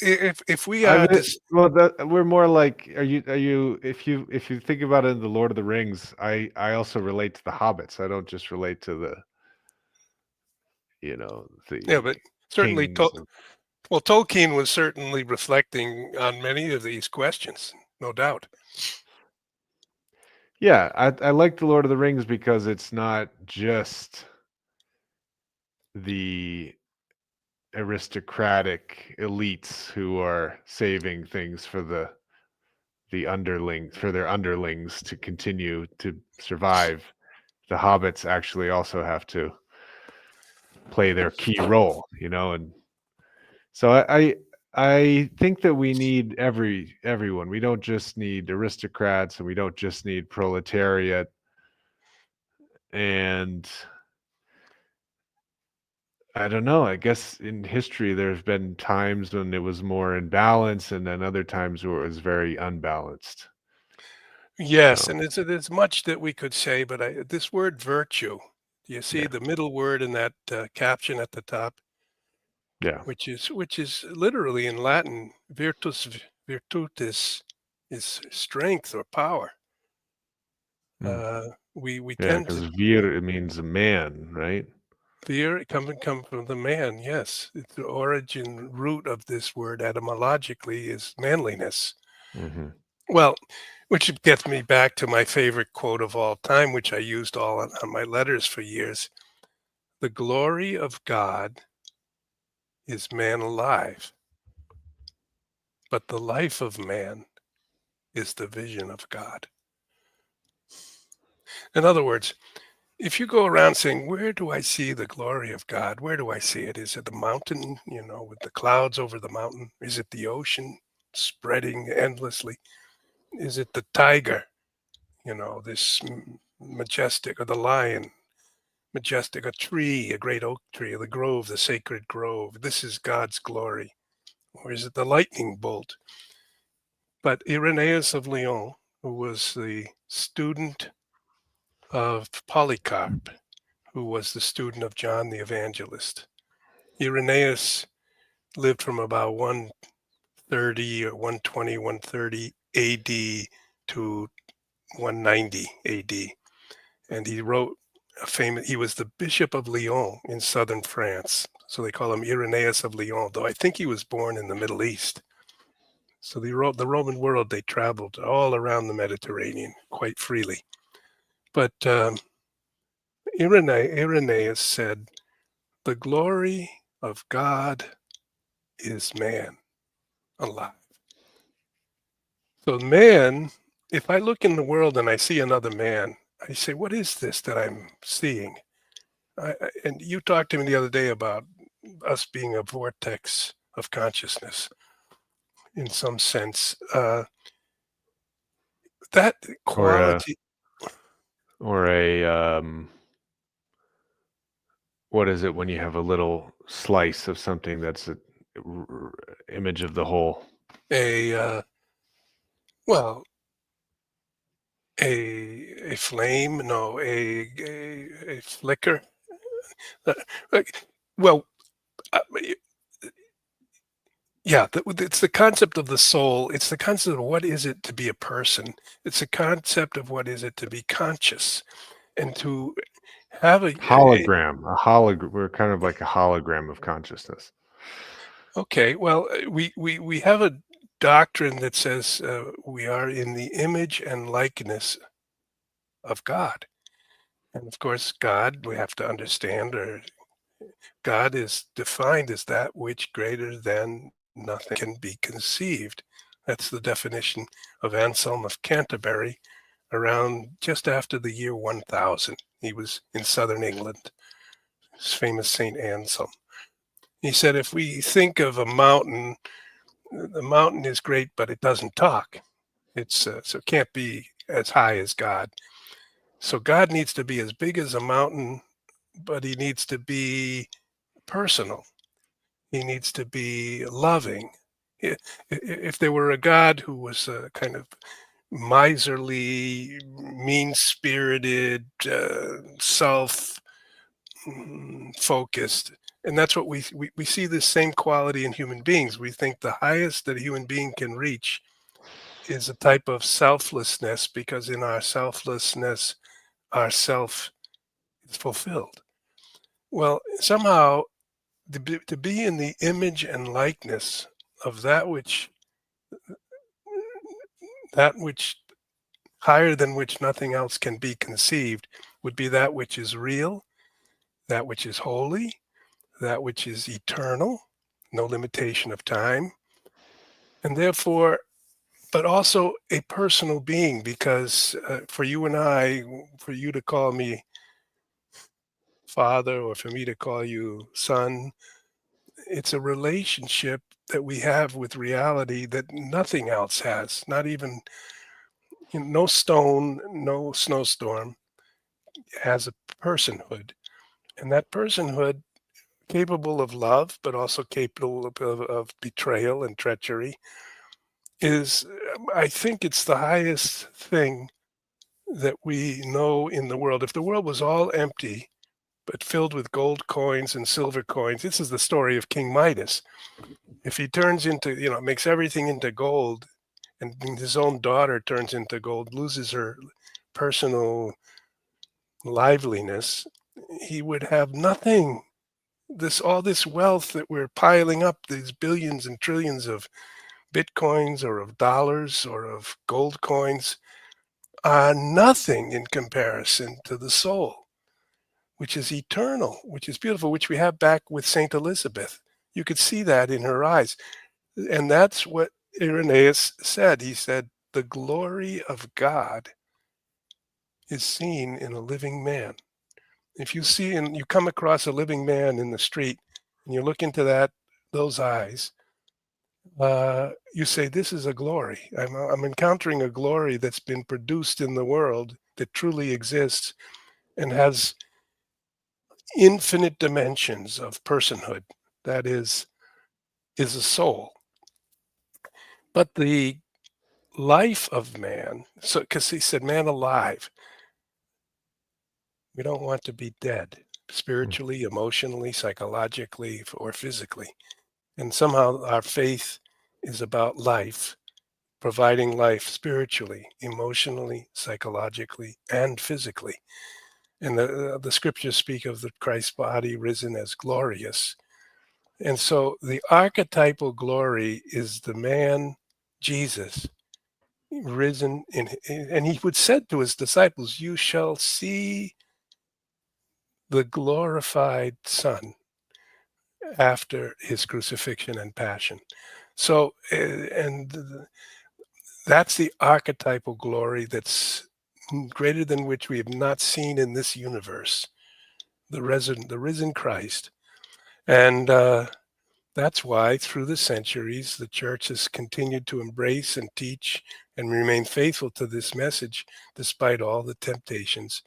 if we I are mean, this, well, we're more like, if you think about it in the Lord of the Rings, I also relate to the hobbits. I don't just relate to yeah, the but certainly, kings. well, Tolkien was certainly reflecting on many of these questions, no doubt. Yeah, I like the Lord of the Rings because it's not just the aristocratic elites who are saving things for the underlings for their underlings to continue to survive. The hobbits actually also have to play their key role, and so I think that we need everyone. We don't just need aristocrats and we don't just need proletariat. And I don't know. I guess in history there's been times when it was more in balance and then other times where it was very unbalanced. Yes, So and there's much that we could say, but this word virtue, you see yeah, the middle word in that caption at the top, yeah. which is literally in Latin, virtutis is strength or power. Mm. We Yeah, tend because to vir it means a man, right? vir come from the man. Yes, it's the origin root of this word etymologically is manliness. Hmm. Well, which gets me back to my favorite quote of all time, which I used all on my letters for years. The glory of God is man alive, but the life of man is the vision of God. In other words, if you go around saying, "Where do I see the glory of God? Where do I see it? Is it the mountain, with the clouds over the mountain? Is it the ocean spreading endlessly? Is it the tiger, this majestic, or the lion, majestic, a tree, a great oak tree, the grove, the sacred grove? This is God's glory. Or is it the lightning bolt?" But Irenaeus of Lyon, who was the student of Polycarp, who was the student of John the Evangelist. Irenaeus lived from about 130 or 120, 130 AD to 190 AD. And he wrote he was the Bishop of Lyon in southern France. So they call him Irenaeus of Lyon, though I think he was born in the Middle East. So the Roman world, they traveled all around the Mediterranean quite freely. But Irenaeus said, "The glory of God is man alive." So man, if I look in the world and I see another man, I say, "What is this that I'm seeing?" And you talked to me the other day about us being a vortex of consciousness in some sense. That Or a quality, or a what is it when you have a little slice of something that's a image of the whole? a well, a flame, no, a flicker. Uh, like, well, uh, yeah, it's the concept of the soul. It's the concept of what is it to be a person. It's the concept of what is it to be conscious and to have Hologram, a hologram. We're kind of like a hologram of consciousness. okay. Well, we have a doctrine that says we are in the image and likeness of God, and of course, God we have to understand, or God is defined as that which greater than nothing can be conceived. That's the definition of Anselm of Canterbury around just after the year 1000. He was in southern England, his famous St. Anselm. He said, if we think of a mountain, the mountain is great, but it doesn't talk. So it can't be as high as God. So God needs to be as big as a mountain, but he needs to be personal. He needs to be loving. If there were a God who was a kind of miserly, mean-spirited, self focused, and that's what we see this same quality in human beings. We think the highest that a human being can reach is a type of selflessness because in our selflessness, our self is fulfilled. Well, somehow to be in the image and likeness of that which higher than which nothing else can be conceived, would be that which is real, that which is holy, that which is eternal, no limitation of time, and therefore, but also a personal being, because for you and I, for you to call me father or for me to call you son, it's a relationship that we have with reality that nothing else has, not even, no stone, no snowstorm has a personhood. And that personhood, capable of love, but also capable of betrayal and treachery, is, I think it's the highest thing that we know in the world. If the world was all empty, but filled with gold coins and silver coins, this is the story of King Midas. If he turns into, makes everything into gold, and his own daughter turns into gold, loses her personal liveliness, he would have nothing. All this wealth that we're piling up, these billions and trillions of bitcoins or of dollars or of gold coins, are nothing in comparison to the soul, which is eternal, which is beautiful, which we have back with Saint Elizabeth. You could see that in her eyes. And that's what Irenaeus said. He said, the glory of God is seen in a living man. If you see and you come across a living man in the street and you look into those eyes, you say, this is a glory. I'm encountering a glory that's been produced in the world, that truly exists and has infinite dimensions of personhood. That a soul. But the life of man, so because he said, man alive, we don't want to be dead, spiritually, emotionally, psychologically, or physically. And somehow our faith is about life, providing life spiritually, emotionally, psychologically, and physically. And the scriptures speak of the Christ's body risen as glorious. And so the archetypal glory is the man Jesus risen and he would said to his disciples, you shall see the glorified Son after his crucifixion and passion. So, and that's the archetypal glory that's greater than which we have not seen in this universe, the risen Christ. And that's why through the centuries, the church has continued to embrace and teach and remain faithful to this message, despite all the temptations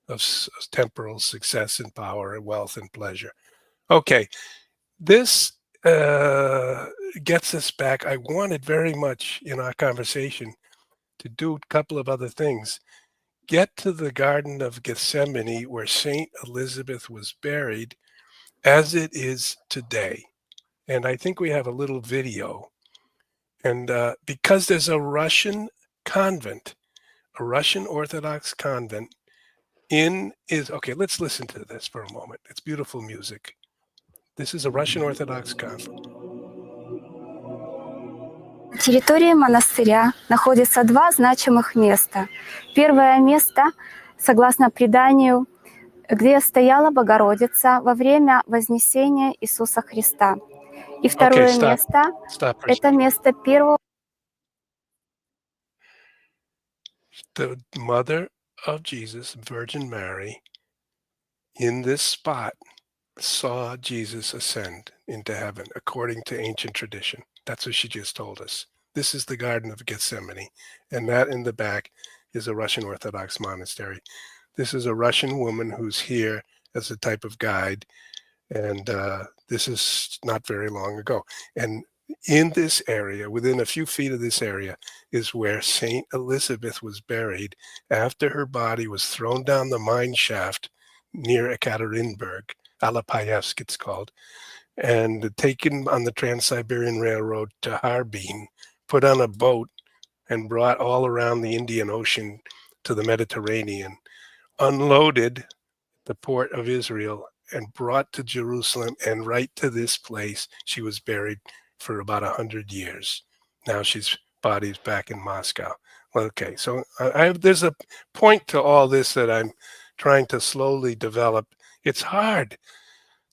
of temporal success and power and wealth and pleasure. Okay, this gets us back. I wanted very much in our conversation to do a couple of other things. Get to the Garden of Gethsemane where Saint Elizabeth was buried as it is today. And I think we have a little video. And because there's a Russian convent, a Russian Orthodox convent okay, let's listen to this for a moment. It's beautiful music. This is a Russian Orthodox convent. На территории монастыря находится два значимых места. Первое место, согласно преданию, где стояла Богородица во время вознесения Иисуса Христа. И второе место – это место первого. The mother of Jesus, Virgin Mary, in this spot saw Jesus ascend into heaven according to ancient tradition. That's what she just told us. This is the Garden of Gethsemane, and that in the back is a Russian Orthodox monastery. This is a Russian woman who's here as a type of guide, and this is not very long ago. And in this area, within a few feet of this area, is where Saint Elizabeth was buried after her body was thrown down the mine shaft near Ekaterinburg, Alapayevsk it's called, and taken on the Trans-Siberian Railroad to Harbin, put on a boat, and brought all around the Indian Ocean to the Mediterranean, unloaded at the port of Israel, and brought to Jerusalem, and right to this place she was buried for about 100 years. Now she's body's back in Moscow. Okay, so there's a point to all this that I'm trying to slowly develop. It's hard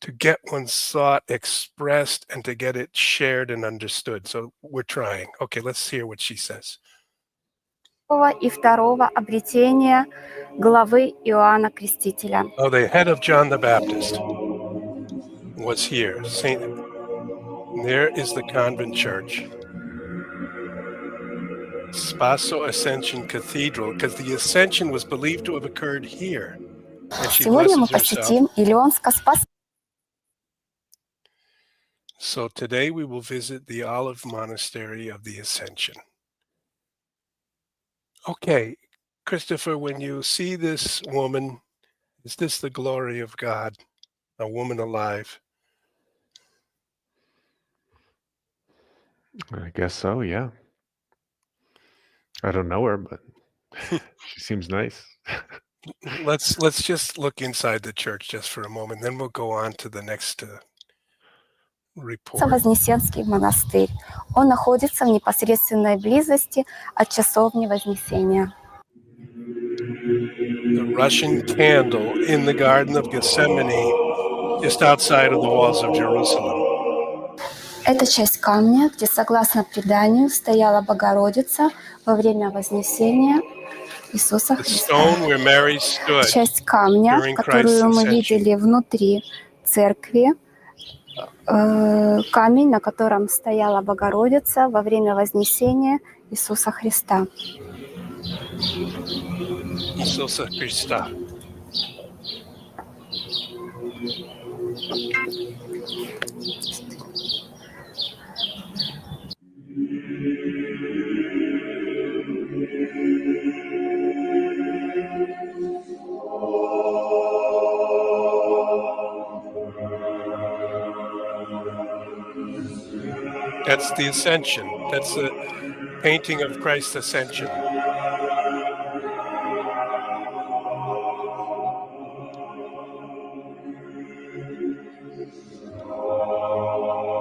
to get one's thought expressed and to get it shared and understood. So we're trying. Okay, let's hear what she says. И второго обретения главы Иоанна Крестителя. Oh, the head of John the Baptist was here. There is the convent church. Spaso Ascension Cathedral, because the ascension was believed to have occurred here. And she Сегодня мы blesses herself. посетим Илионско-Спас. So today we will visit the Olive Monastery of the Ascension. Okay, Christopher, when you see this woman, is this the glory of God, a woman alive? I guess so, yeah. I don't know her, but she seems nice. Let's just look inside the church just for a moment, then we'll go on to the next report. Вознесенский монастырь. Он находится в непосредственной близости от часовни Вознесения. The Russian candle in the Garden of Gethsemane, just outside of the walls of Jerusalem. Это часть камня, где, согласно преданию, стояла Богородица во время Вознесения Иисуса The Христа. stone where Mary stood Часть камня, during которую Christ's мы ascension. видели внутри церкви, камень, на котором стояла Богородица во время Вознесения Иисуса Христа. Иисуса Христа. That's the ascension. That's the painting of Christ's ascension.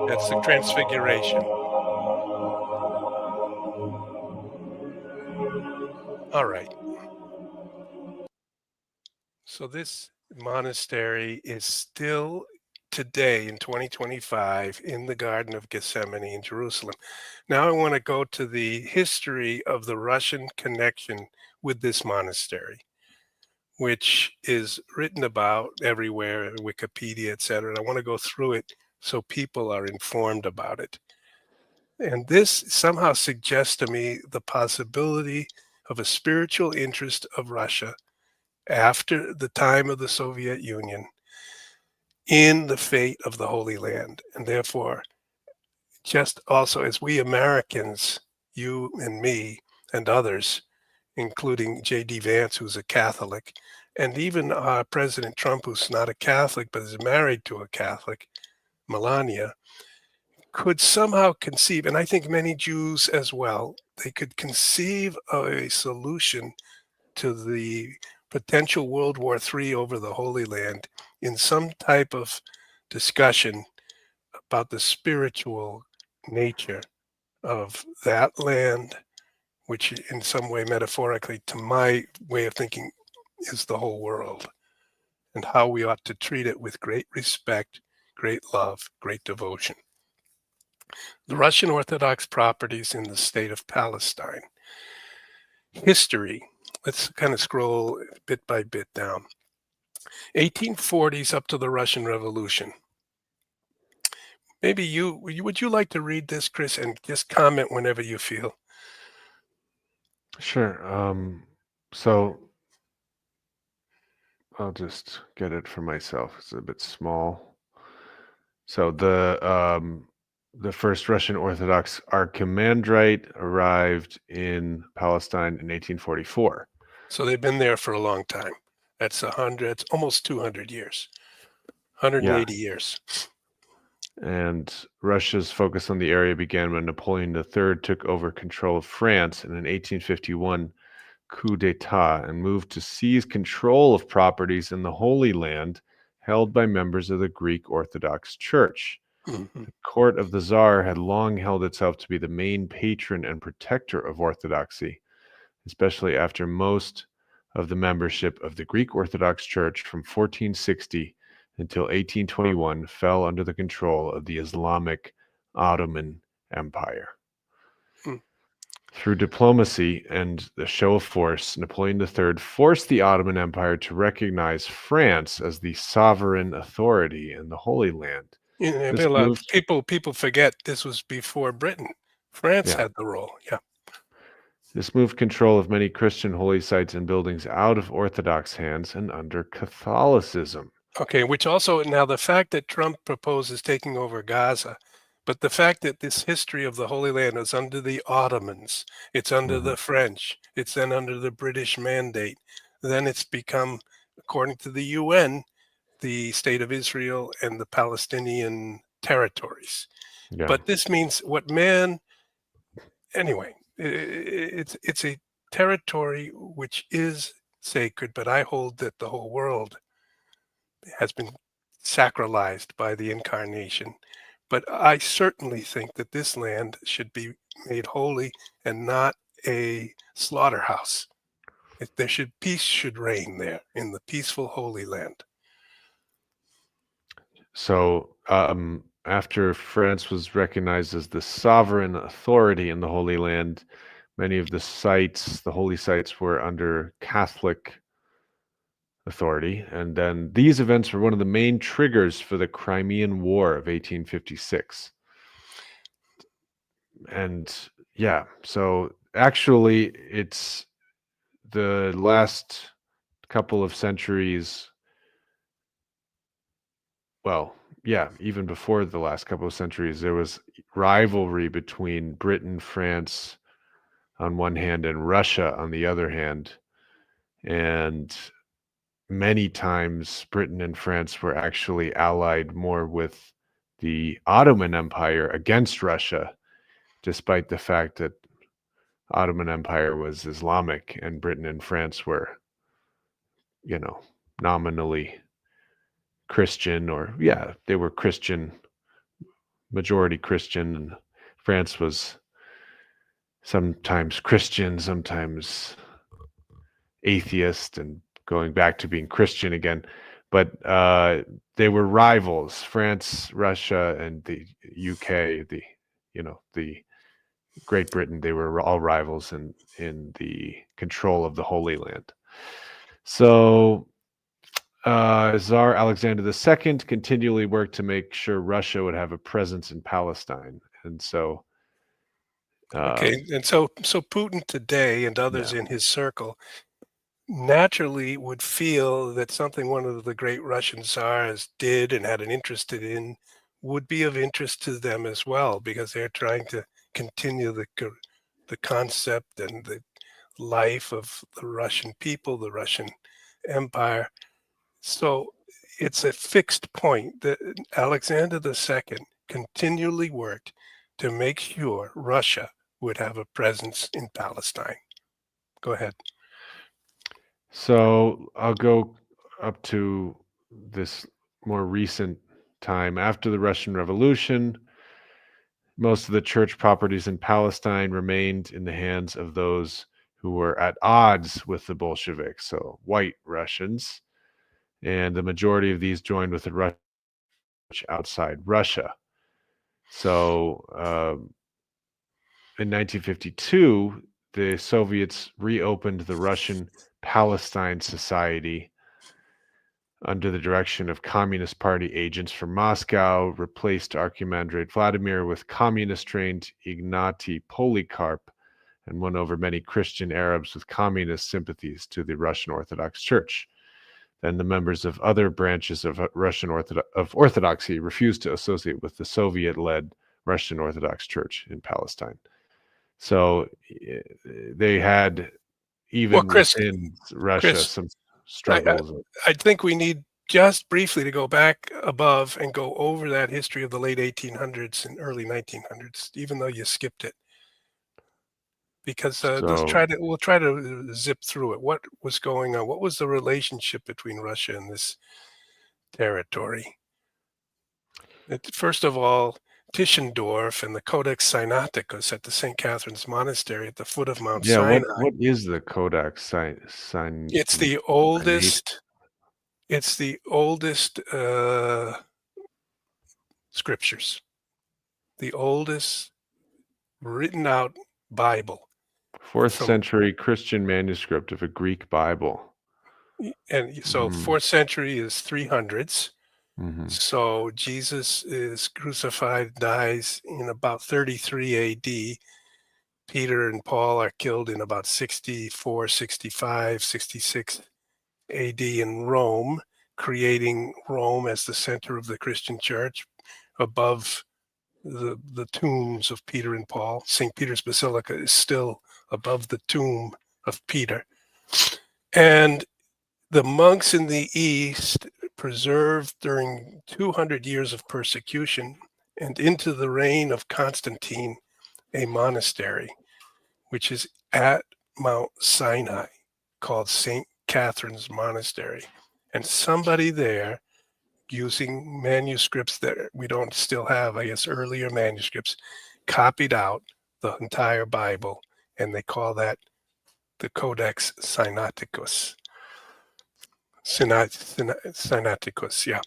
That's the transfiguration. All right. So this monastery is still today in 2025 in the Garden of Gethsemane in Jerusalem. Now I want to go to the history of the Russian connection with this monastery, which is written about everywhere, Wikipedia, etc. And I want to go through it so people are informed about it. And this somehow suggests to me the possibility of a spiritual interest of Russia after the time of the Soviet Union in the fate of the Holy Land. And therefore, just also as we Americans, you and me and others, including J.D. Vance, who's a Catholic, and even President Trump, who's not a Catholic but is married to a Catholic, Melania, could somehow conceive, and I think many Jews as well, they could conceive of a solution to the potential World War III over the Holy Land in some type of discussion about the spiritual nature of that land, which in some way metaphorically, to my way of thinking, is the whole world, and how we ought to treat it with great respect, great love, great devotion. The Russian Orthodox properties in the state of Palestine. History. Let's kind of scroll bit by bit down. 1840s up to the Russian Revolution. Maybe would you like to read this, Chris, and just comment whenever you feel? Sure. So I'll just get it for myself. It's a bit small. So the first Russian Orthodox Archimandrite arrived in Palestine in 1844. So they've been there for a long time. That's it's almost 200 years, 180 years. And Russia's focus on the area began when Napoleon III took over control of France in an 1851 coup d'etat and moved to seize control of properties in the Holy Land held by members of the Greek Orthodox Church. Mm-hmm. The court of the Tsar had long held itself to be the main patron and protector of Orthodoxy, especially after most of the membership of the Greek Orthodox Church from 1460 until 1821 fell under the control of the Islamic Ottoman Empire. Through diplomacy and the show of force, Napoleon III forced the Ottoman Empire to recognize France as the sovereign authority in the Holy Land. This moved, people forget this was before Britain. France Yeah. had the role. Yeah. This moved control of many Christian holy sites and buildings out of Orthodox hands and under Catholicism. Okay, which also now the fact that Trump proposes taking over Gaza, but the fact that this history of the Holy Land is under the Ottomans, it's under the French, it's then under the British Mandate, then it's become, according to the UN, the State of Israel and the Palestinian territories. Yeah. But this means what man, anyway, it's a territory which is sacred, but I hold that the whole world has been sacralized by the incarnation. But I certainly think that this land should be made holy and not a slaughterhouse. Peace should reign there in the peaceful Holy Land. So after France was recognized as the sovereign authority in the Holy Land, many of the sites, the holy sites, were under Catholic authority. And then these events were one of the main triggers for the Crimean War of 1856. And yeah, so actually it's the last couple of centuries, well, yeah, even before the last couple of centuries, there was rivalry between Britain, France on one hand, and Russia on the other hand. And many times Britain and France were actually allied more with the Ottoman Empire against Russia, despite the fact that Ottoman Empire was Islamic and Britain and France were, nominally Christian, or they were Christian, majority Christian, and France was sometimes Christian, sometimes atheist, and going back to being Christian again. But they were rivals. France, Russia, and the UK, the Great Britain, they were all rivals in the control of the Holy Land. So Tsar Alexander II continually worked to make sure Russia would have a presence in Palestine. And so Okay, and so Putin today and others in his circle naturally would feel that something one of the great Russian czars did and had an interest in would be of interest to them as well, because they're trying to continue the concept and the life of the Russian people, the Russian Empire. So it's a fixed point that Alexander II continually worked to make sure Russia would have a presence in Palestine. Go ahead. So I'll go up to this more recent time. After the Russian Revolution, most of the church properties in Palestine remained in the hands of those who were at odds with the Bolsheviks, so white Russians, and the majority of these joined with the Russian outside Russia. So in 1952, the Soviets reopened the Russian Palestine Society under the direction of Communist Party agents from Moscow, replaced Archimandrite Vladimir with communist-trained Ignatiy Polycarp, and won over many Christian Arabs with communist sympathies to the Russian Orthodox Church. Then the members of other branches of Russian Orthodoxy refused to associate with the Soviet-led Russian Orthodox Church in Palestine. So they had, even within Russia, some struggles. I think we need just briefly to go back above and go over that history of the late 1800s and early 1900s, even though you skipped it. Because we'll try to zip through it. What was going on? What was the relationship between Russia and this territory? First of all, Tischendorf and the Codex Sinaiticus at the St. Catherine's Monastery at the foot of Mount Yeah, Sinai. what is the Codex It's the oldest scriptures, the oldest written out Bible 4th from, century Christian manuscript of a Greek Bible. and so 4th century is 300s. Mhm. So Jesus is crucified, dies in about 33 AD. Peter and Paul are killed in about 64, 65, 66 AD in Rome, creating Rome as the center of the Christian church above the tombs of Peter and Paul. St. Peter's Basilica is still above the tomb of Peter. And the monks in the East preserved during 200 years of persecution and into the reign of Constantine a monastery, which is at Mount Sinai, called St. Catherine's Monastery. And somebody there, using manuscripts that we don't still have, I guess earlier manuscripts, copied out the entire Bible, and they call that the Codex Sinaiticus. Sinaiticus, yeah.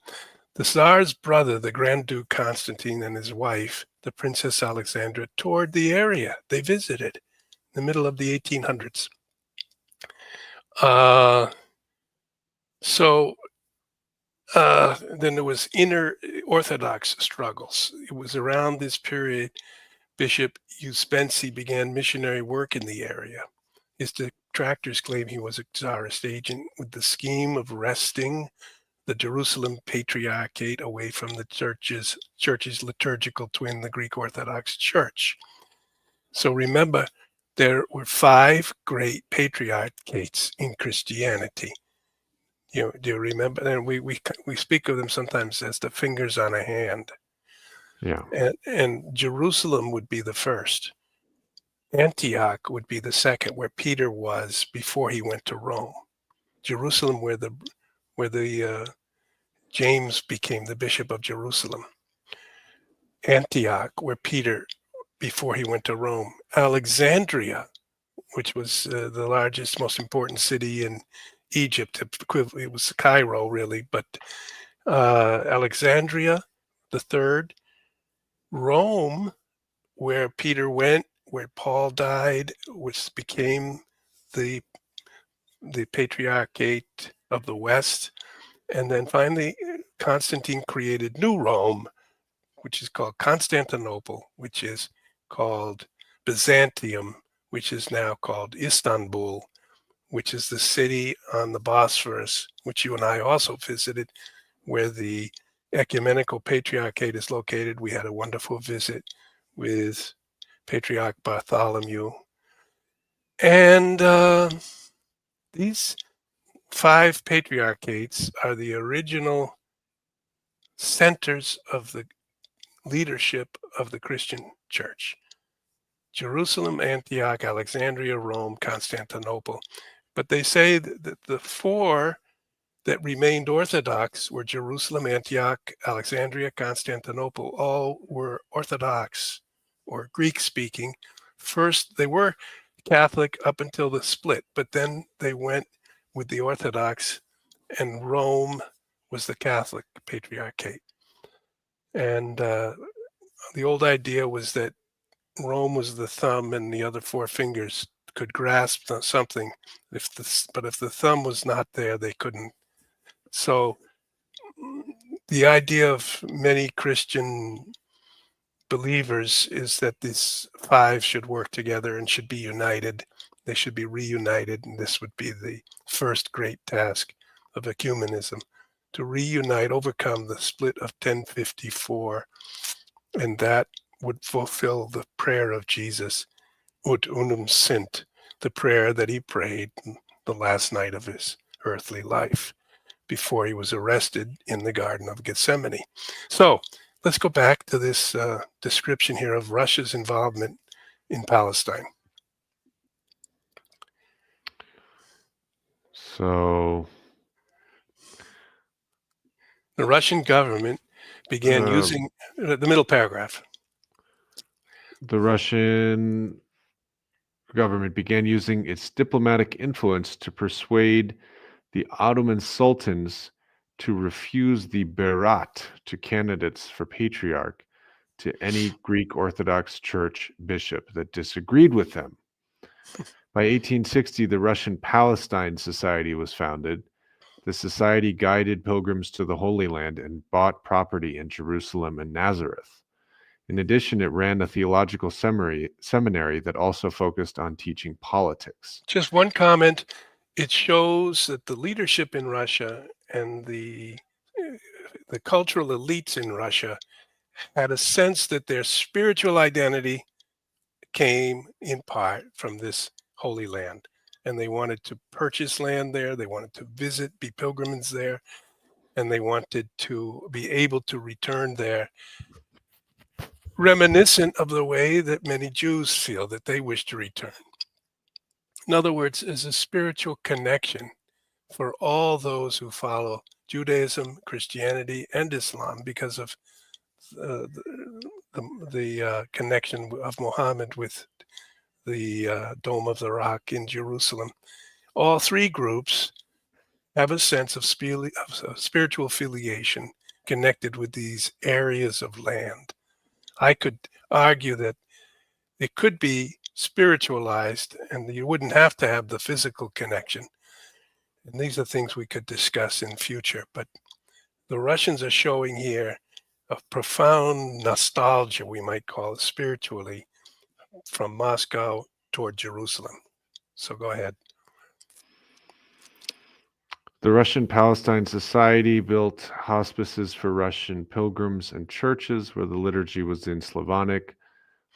The Tsar's brother, the Grand Duke Constantine, and his wife, the Princess Alexandra, toured the area. They visited in the middle of the 1800s. Then there was inner Orthodox struggles. It was around this period Bishop Uspensi began missionary work in the area. His detractors claim he was a Tsarist agent with the scheme of wresting the Jerusalem Patriarchate away from the church's liturgical twin, the Greek Orthodox Church. So remember, there were 5 great patriarchates in Christianity. Do you remember? And we speak of them sometimes as the fingers on a hand. Yeah. And Jerusalem would be the first. Antioch would be the second, where Peter was before he went to Rome. Jerusalem, where the James became the bishop of Jerusalem. Antioch, where Peter before he went to Rome. Alexandria, which was the largest, most important city in Egypt. It was Cairo, really, but Alexandria, the third. Rome, where Peter went, where Paul died, which became the Patriarchate of the West. And then finally, Constantine created New Rome, which is called Constantinople, which is called Byzantium, which is now called Istanbul, which is the city on the Bosphorus, which you and I also visited, where the Ecumenical Patriarchate is located. We had a wonderful visit with Patriarch Bartholomew. And these 5 patriarchates are the original centers of the leadership of the Christian church. Jerusalem, Antioch, Alexandria, Rome, Constantinople. But they say that the 4 that remained Orthodox were Jerusalem, Antioch, Alexandria, Constantinople. All were Orthodox or Greek-speaking. First, they were Catholic up until the split, but then they went with the Orthodox, and Rome was the Catholic Patriarchate. And the old idea was that Rome was the thumb and the other 4 fingers could grasp something. But if the thumb was not there, they couldn't. So the idea of many Christian believers is that these 5 should work together and should be united. They should be reunited, and this would be the first great task of ecumenism, to reunite, overcome the split of 1054, and that would fulfill the prayer of Jesus, Ut unum sint, the prayer that he prayed the last night of his earthly life before he was arrested in the Garden of Gethsemane. So let's go back to this description here of Russia's involvement in Palestine. So the Russian government began using the middle paragraph. The Russian government began using its diplomatic influence to persuade the Ottoman sultans to refuse the berat to candidates for patriarch to any Greek Orthodox Church bishop that disagreed with them. By 1860, the Russian Palestine Society was founded. The society guided pilgrims to the Holy Land and bought property in Jerusalem and Nazareth. In addition, it ran a theological seminary that also focused on teaching politics. Just one comment. It shows that the leadership in Russia and the cultural elites in Russia had a sense that their spiritual identity came in part from this Holy Land. And they wanted to purchase land there. They wanted to visit, be pilgrims there. And they wanted to be able to return there, reminiscent of the way that many Jews feel that they wish to return. In other words, there's a spiritual connection for all those who follow Judaism, Christianity, and Islam because of the connection of Muhammad with the Dome of the Rock in Jerusalem. All three groups have a sense of spiritual affiliation connected with these areas of land. I could argue that it could be spiritualized and you wouldn't have to have the physical connection. And these are things we could discuss in future. But the Russians are showing here a profound nostalgia, we might call it spiritually, from Moscow toward Jerusalem. So go ahead. The Russian Palestine Society built hospices for Russian pilgrims and churches where the liturgy was in Slavonic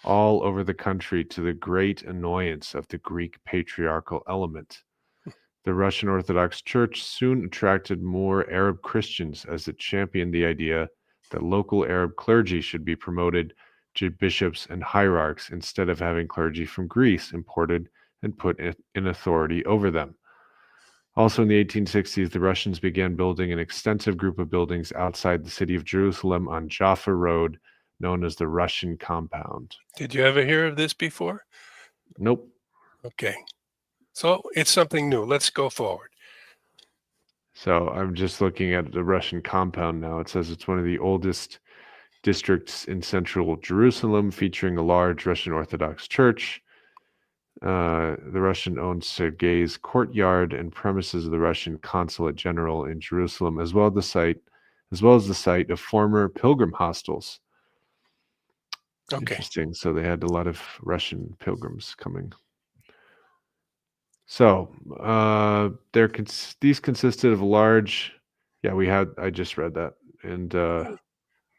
all over the country, to the great annoyance of the Greek patriarchal element. The Russian Orthodox Church soon attracted more Arab Christians as it championed the idea that local Arab clergy should be promoted to bishops and hierarchs instead of having clergy from Greece imported and put in authority over them. Also in the 1860s, the Russians began building an extensive group of buildings outside the city of Jerusalem on Jaffa Road, known as the Russian Compound. Did you ever hear of this before? Nope. Okay. So it's something new. Let's go forward. So I'm just looking at the Russian Compound now. It says it's one of the oldest districts in central Jerusalem, featuring a large Russian Orthodox church. The Russian-owned Sergei's courtyard and premises of the Russian Consulate General in Jerusalem, as well as the site of former pilgrim hostels. Okay. Interesting. So they had a lot of Russian pilgrims coming. So these consisted of large. Yeah, I just read that. And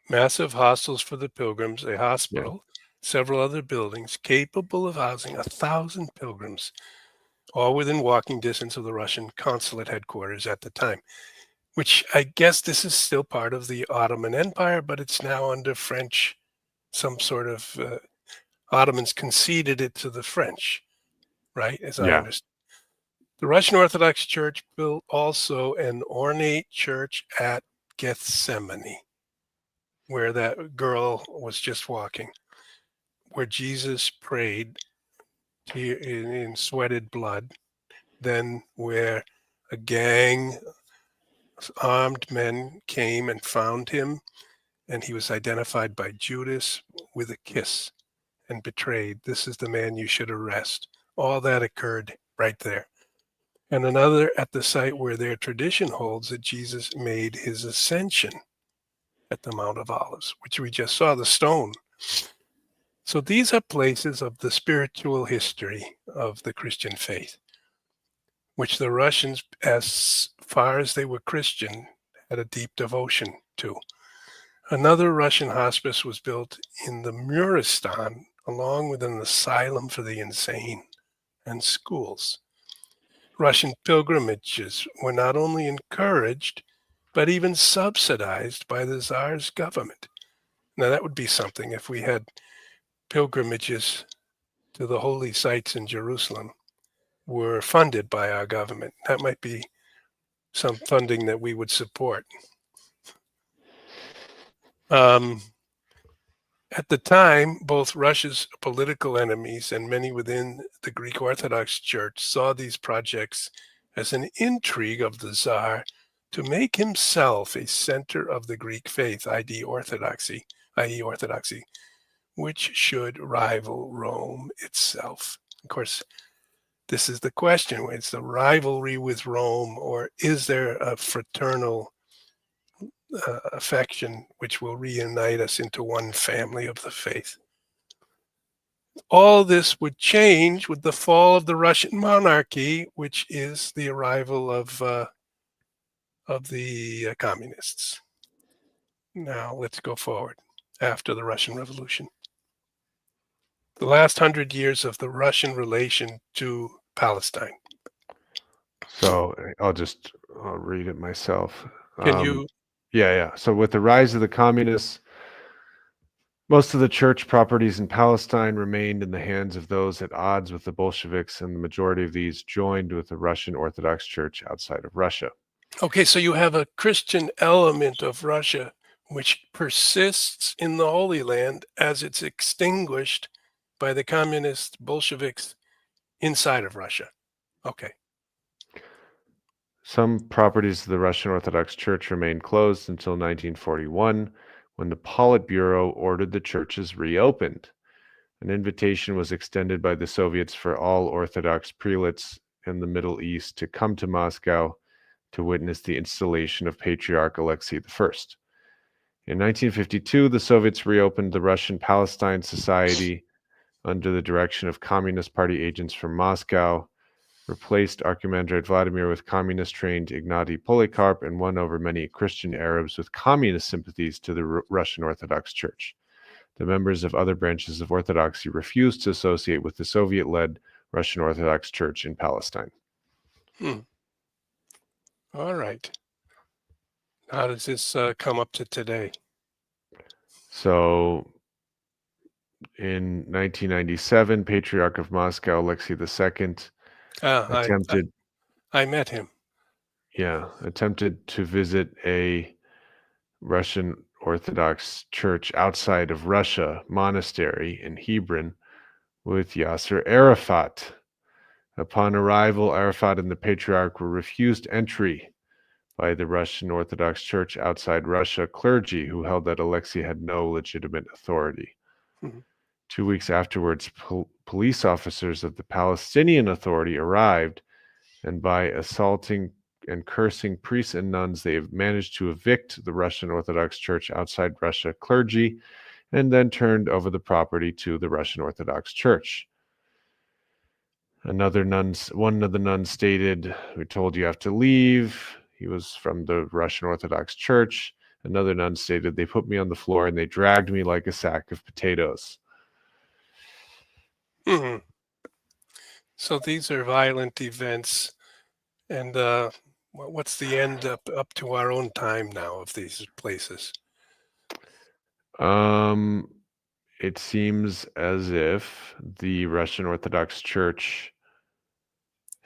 massive hostels for the pilgrims, a hospital, several other buildings capable of housing 1,000 pilgrims, all within walking distance of the Russian consulate headquarters at the time, which I guess this is still part of the Ottoman Empire, but it's now under French, some sort of Ottomans conceded it to the French, right? As I understand. The Russian Orthodox Church built also an ornate church at Gethsemane, where that girl was just walking, where Jesus prayed in sweated blood, then where a gang of armed men came and found him, and he was identified by Judas with a kiss and betrayed. This is the man you should arrest. All that occurred right there. And another at the site where their tradition holds that Jesus made his ascension at the Mount of Olives, which we just saw, the stone. So these are places of the spiritual history of the Christian faith, which the Russians, as far as they were Christian, had a deep devotion to. Another Russian hospice was built in the Muristan, along with an asylum for the insane and schools. Russian pilgrimages were not only encouraged, but even subsidized by the Tsar's government. Now, that would be something if we had pilgrimages to the holy sites in Jerusalem were funded by our government. That might be some funding that we would support. At the time, both Russia's political enemies and many within the Greek Orthodox Church saw these projects as an intrigue of the Tsar to make himself a center of the Greek faith, i.e. orthodoxy, which should rival Rome itself. Of course, this is the question. It's the rivalry with Rome, or is there a fraternal affection which will reunite us into one family of the faith? All this would change with the fall of the Russian monarchy, which is the arrival of the communists. Now let's go forward after the Russian Revolution. The last 100 years of the Russian relation to Palestine. So I'll read it myself. Can you? Yeah. So with the rise of the communists, most of the church properties in Palestine remained in the hands of those at odds with the Bolsheviks, and the majority of these joined with the Russian Orthodox Church outside of Russia. Okay, so you have a Christian element of Russia which persists in the Holy Land as it's extinguished by the communist Bolsheviks inside of Russia. Okay. Some properties of the Russian Orthodox Church remained closed until 1941, when the Politburo ordered the churches reopened. An invitation was extended by the Soviets for all Orthodox prelates in the Middle East to come to Moscow to witness the installation of Patriarch Alexei I. In 1952, the Soviets reopened the Russian Palestine Society under the direction of Communist Party agents from Moscow, replaced Archimandrite Vladimir with communist-trained Ignatiy Polycarp, and won over many Christian Arabs with communist sympathies to the Russian Orthodox Church. The members of other branches of Orthodoxy refused to associate with the Soviet-led Russian Orthodox Church in Palestine. All right. How does this come up to today? So in 1997, Patriarch of Moscow, Alexei II, attempted... I met him. Yeah, attempted to visit a Russian Orthodox church outside of Russia, monastery in Hebron, with Yasser Arafat. Upon arrival, Arafat and the Patriarch were refused entry by the Russian Orthodox Church outside Russia clergy, who held that Alexei had no legitimate authority. 2 weeks afterwards, police officers of the Palestinian Authority arrived, and by assaulting and cursing priests and nuns, they have managed to evict the Russian Orthodox Church outside Russia clergy, and then turned over the property to the Russian Orthodox Church. One of the nuns stated, "We told you have to leave." He was from the Russian Orthodox Church. Another nun stated, "They put me on the floor and they dragged me like a sack of potatoes." So these are violent events, and what's the end up to our own time now of these places? It seems as if the Russian Orthodox Church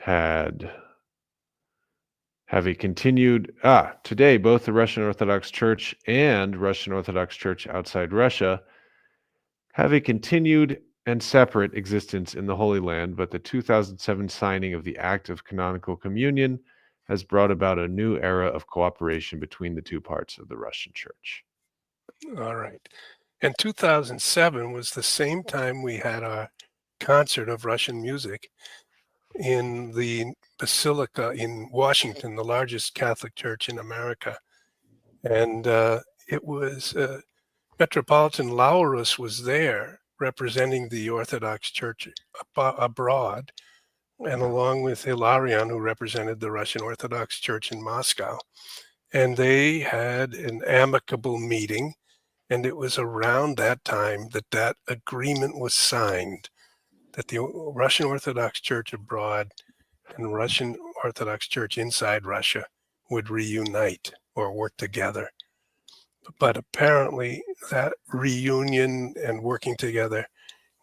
today, both the Russian Orthodox Church and Russian Orthodox Church outside Russia have a continued and separate existence in the Holy Land, but the 2007 signing of the Act of Canonical Communion has brought about a new era of cooperation between the two parts of the Russian Church. All right. And 2007 was the same time we had our concert of Russian music in the Basilica in Washington, the largest Catholic church in America. And it was Metropolitan Laurus was there representing the Orthodox Church abroad, and along with Hilarion, who represented the Russian Orthodox Church in Moscow. And they had an amicable meeting, and it was around that time that agreement was signed, that the Russian Orthodox Church abroad and Russian Orthodox Church inside Russia would reunite or work together. But apparently that reunion and working together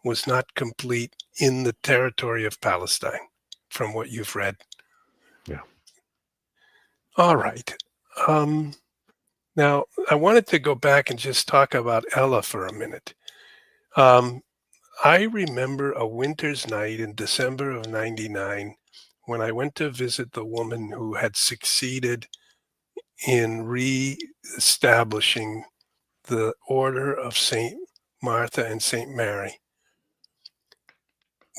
was not complete in the territory of Palestine, from what you've read. Yeah. All right. Now, I wanted to go back and just talk about Ella for a minute. Um, I remember a winter's night in December of '99 when I went to visit the woman who had succeeded in re-establishing the Order of St. Martha and St. Mary,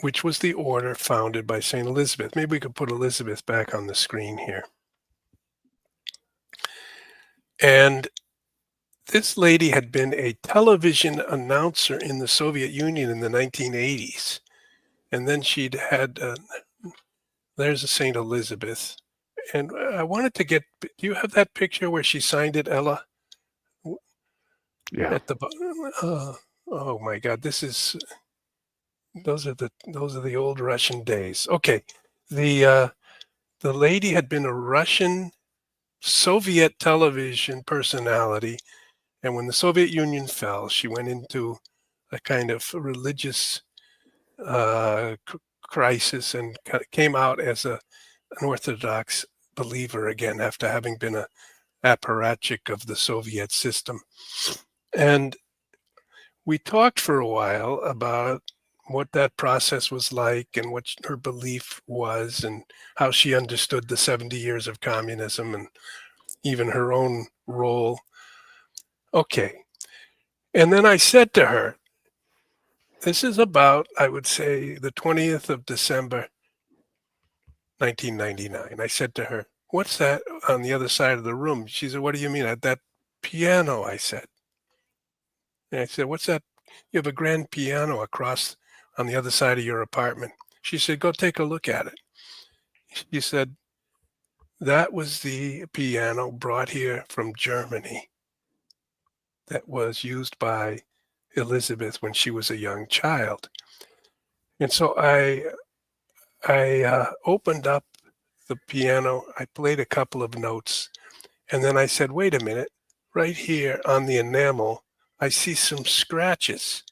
which was the order founded by St. Elizabeth. Maybe we could put Elizabeth back on the screen here. And this lady had been a television announcer in the Soviet Union in the 1980s. And then she'd had, there's a St. Elizabeth. And I wanted to get, do you have that picture where she signed it, Ella? Yeah. At the oh my God, those are the old Russian days. Okay, the lady had been a Russian Soviet television personality, and when the Soviet Union fell, she went into a kind of religious crisis and came out as an Orthodox believer again after having been a apparatchik of the Soviet system. And we talked for a while about what that process was like and what her belief was and how she understood the 70 years of communism and even her own role. Okay. And then I said to her, this is about, I would say, the 20th of December, 1999. I said to her, what's that on the other side of the room? She said, what do you mean? At that piano, I said. And I said, what's that? You have a grand piano across on the other side of your apartment. She said, go take a look at it. She said, that was the piano brought here from Germany that was used by Elizabeth when she was a young child. And so I opened up the piano. I played a couple of notes, and then I said, wait a minute, right here on the enamel, I see some scratches.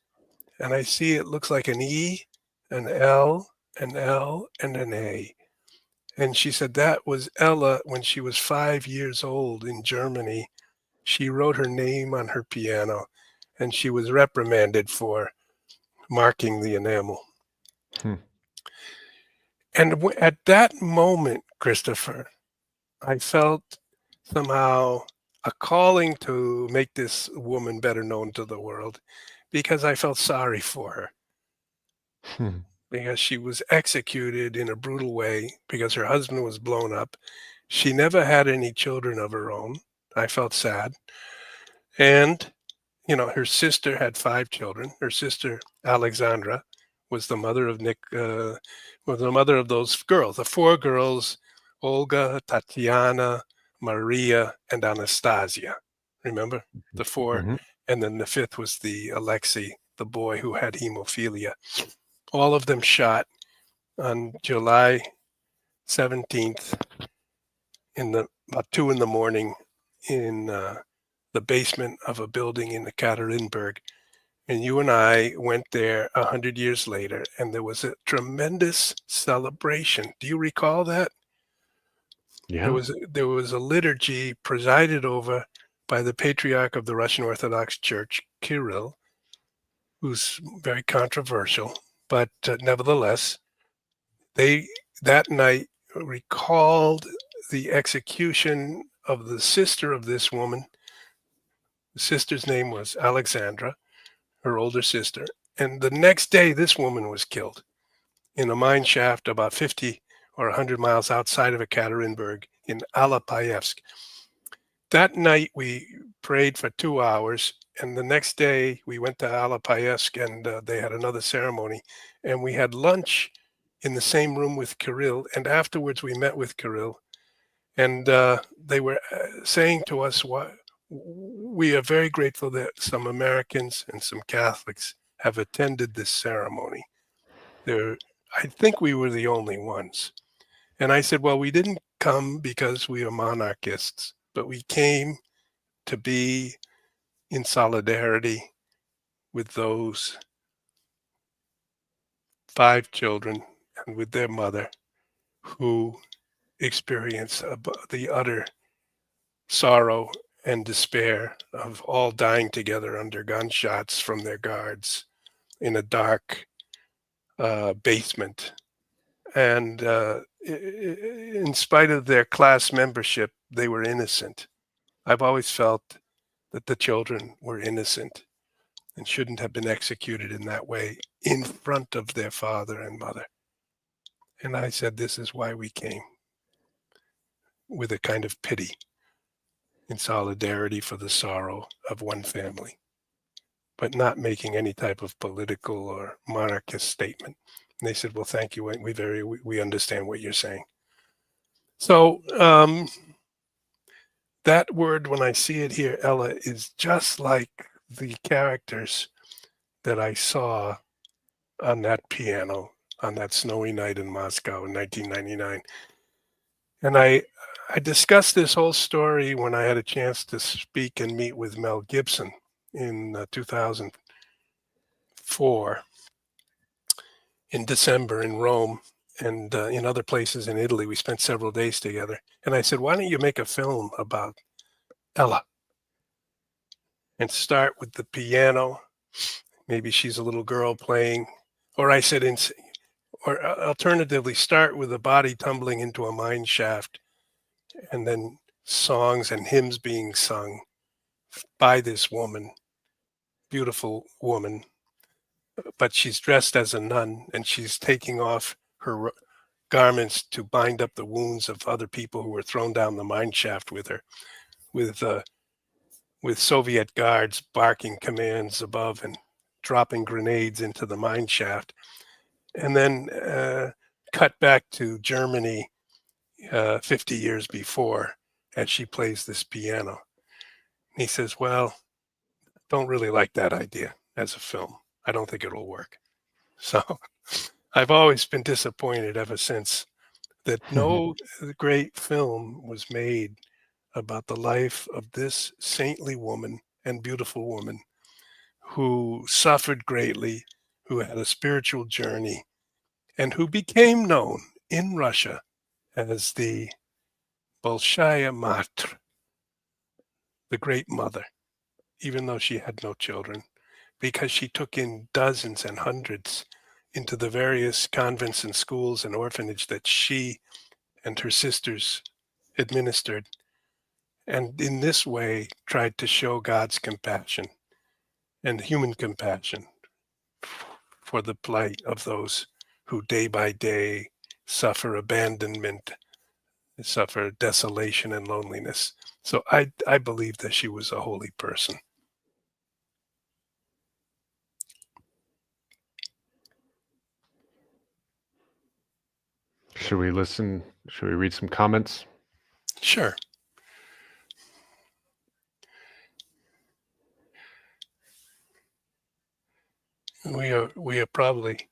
And I see it looks like an E, an L, an L, and an A. And she said that was Ella when she was 5 years old in Germany. She wrote her name on her piano, and she was reprimanded for marking the enamel. Hmm. And at that moment, Christopher, I felt somehow a calling to make this woman better known to the world because I felt sorry for her. Hmm. Because she was executed in a brutal way because her husband was blown up. She never had any children of her own. I felt sad. And, her sister had 5 children. Her sister, Alexandra, was the mother of was the mother of those girls, the 4 girls, Olga, Tatiana, Maria, and Anastasia. Remember? The 4. Mm-hmm. And then the 5th was the Alexei, the boy who had hemophilia. All of them shot on July 17th about 2 in the morning in the basement of a building in Ekaterinburg. And you and I went there 100 years later, and there was a tremendous celebration. Do you recall that? Yeah. There was a liturgy presided over by the Patriarch of the Russian Orthodox Church, Kirill, who's very controversial, but nevertheless, they that night recalled the execution of the sister of this woman. The sister's name was Alexandra, her older sister. And the next day, this woman was killed in a mine shaft about 50 or 100 miles outside of Ekaterinburg in Alapayevsk. That night, we prayed for 2 hours. And the next day, we went to Alapayevsk and they had another ceremony. And we had lunch in the same room with Kirill. And afterwards, we met with Kirill. And they were saying to us, we are very grateful that some Americans and some Catholics have attended this ceremony. I think we were the only ones. And I said, well, we didn't come because we are monarchists, but we came to be in solidarity with those 5 children and with their mother who experienced the utter sorrow and despair of all dying together under gunshots from their guards in a dark basement. And in spite of their class membership, they were innocent. I've always felt that the children were innocent and shouldn't have been executed in that way in front of their father and mother. And I said, this is why we came, with a kind of pity in solidarity for the sorrow of one family, but not making any type of political or monarchist statement. And they said, well, thank you. We understand what you're saying. So that word, when I see it here, Ella, is just like the characters that I saw on that piano on that snowy night in Moscow in 1999. And I discussed this whole story when I had a chance to speak and meet with Mel Gibson in 2004 in December in Rome and in other places in Italy. We spent several days together. And I said, why don't you make a film about Ella and start with the piano? Maybe she's a little girl playing. Or I said, or alternatively, start with a body tumbling into a mine shaft and then songs and hymns being sung by this woman, beautiful woman, but she's dressed as a nun and she's taking off her garments to bind up the wounds of other people who were thrown down the mine shaft with her, with Soviet guards barking commands above and dropping grenades into the mine shaft. And then cut back to Germany 50 years before as she plays this piano. And he says, well, don't really like that idea as a film. I don't think it'll work. So I've always been disappointed ever since that no great film was made about the life of this saintly woman and beautiful woman who suffered greatly, who had a spiritual journey, and who became known in Russia as the Bolshaya Matr, the Great Mother, even though she had no children, because she took in dozens and hundreds into the various convents and schools and orphanage that she and her sisters administered, and in this way tried to show God's compassion and human compassion for the plight of those who day by day suffer abandonment, suffer desolation and loneliness. So I believe that she was a holy person. Should we listen? Should we read some comments? Sure. We are probably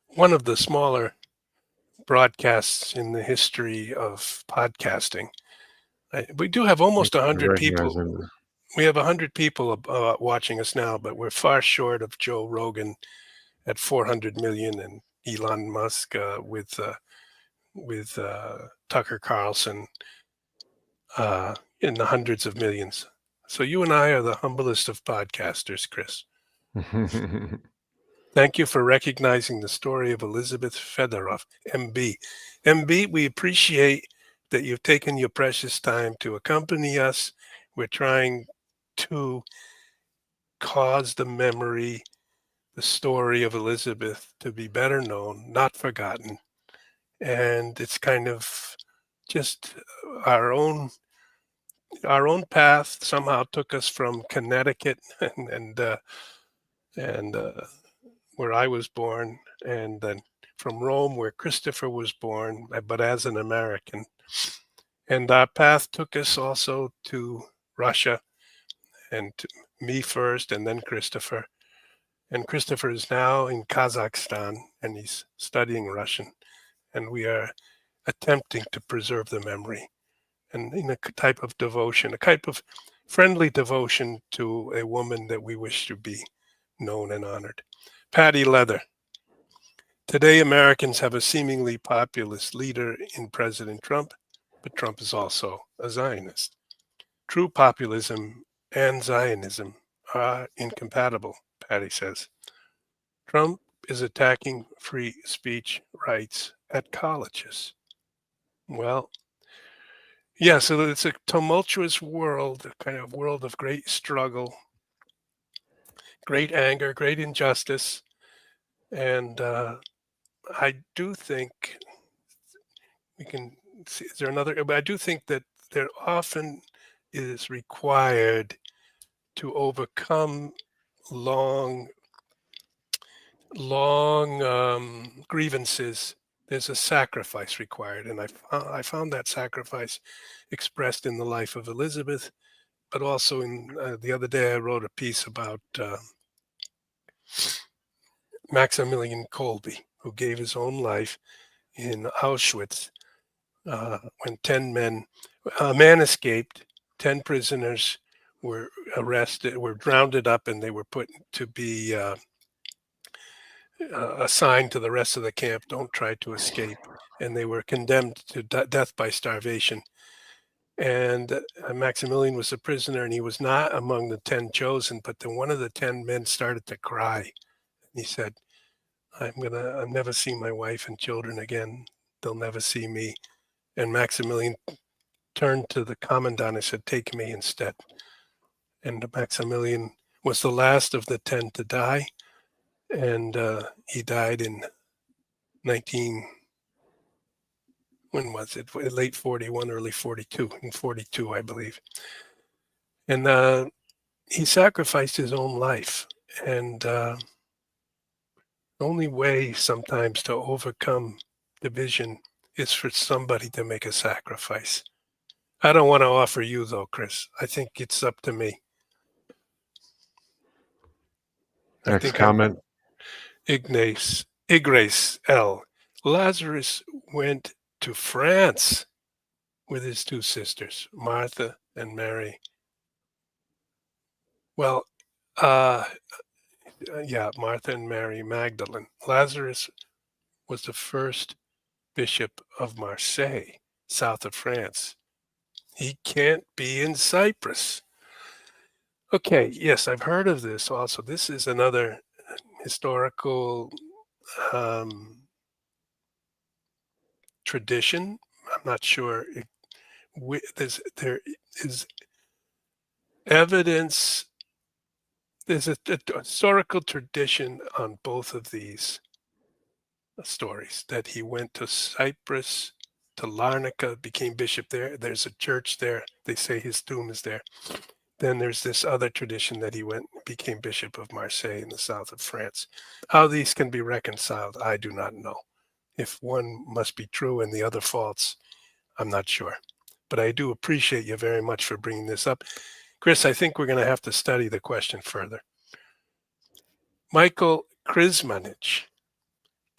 one of the smaller broadcasts in the history of podcasting. We do have almost 100 people. We have 100 people watching us now, but we're far short of Joe Rogan at 400 million and Elon Musk with Tucker Carlson in the hundreds of millions. So you and I are the humblest of podcasters, Chris. Thank you for recognizing the story of Elizabeth Fedorov, MB. MB, we appreciate that you've taken your precious time to accompany us. We're trying to cause the memory, the story of Elizabeth to be better known, not forgotten. And it's kind of just our own path somehow took us from Connecticut and where I was born, and then from Rome, where Christopher was born, but as an American. And our path took us also to Russia, and to me first, and then Christopher. And Christopher is now in Kazakhstan, and he's studying Russian. And we are attempting to preserve the memory, and in a type of devotion, a type of friendly devotion to a woman that we wish to be known and honored. Patty Leather. Today, Americans have a seemingly populist leader in President Trump, but Trump is also a Zionist. True populism and Zionism are incompatible, Patty says. Trump is attacking free speech rights at colleges. Well, yeah, so it's a tumultuous world, a kind of world of great struggle, great anger, great injustice. And I do think we can see, is there another? But I do think that there often is required to overcome long, long grievances. There's a sacrifice required, and I found that sacrifice expressed in the life of Elizabeth, but also in the other day I wrote a piece about Maximilian Kolbe, who gave his own life in Auschwitz when 10 men, a man escaped, 10 prisoners were arrested, were rounded up, and they were put to be assigned to the rest of the camp. Don't try to escape. And they were condemned to death by starvation. And Maximilian was a prisoner, and he was not among the 10 chosen, but then one of the 10 men started to cry. He said, I'll never see my wife and children again. They'll never see me. And Maximilian turned to the commandant and said, take me instead. And Maximilian was the last of the 10 to die. And he died in when was it? Late 41, early 42, in 42, I believe. And he sacrificed his own life. And the only way sometimes to overcome division is for somebody to make a sacrifice. I don't want to offer you, though, Chris. I think it's up to me. Next comment. Ignace L. Lazarus went to France with his two sisters, Martha and Mary. Well, yeah, Martha and Mary Magdalene. Lazarus was the first bishop of Marseille, south of France. He can't be in Cyprus. Okay, yes, I've heard of this also. This is another historical tradition. I'm not sure. There is evidence. There's a historical tradition on both of these stories that he went to Cyprus, to Larnaca, became bishop there. There's a church there. They say his tomb is there. Then there's this other tradition that he went and became bishop of Marseille in the south of France. How these can be reconciled, I do not know. If one must be true and the other false, I'm not sure. But I do appreciate you very much for bringing this up. Chris, I think we're going to have to study the question further. Michael Krismanich.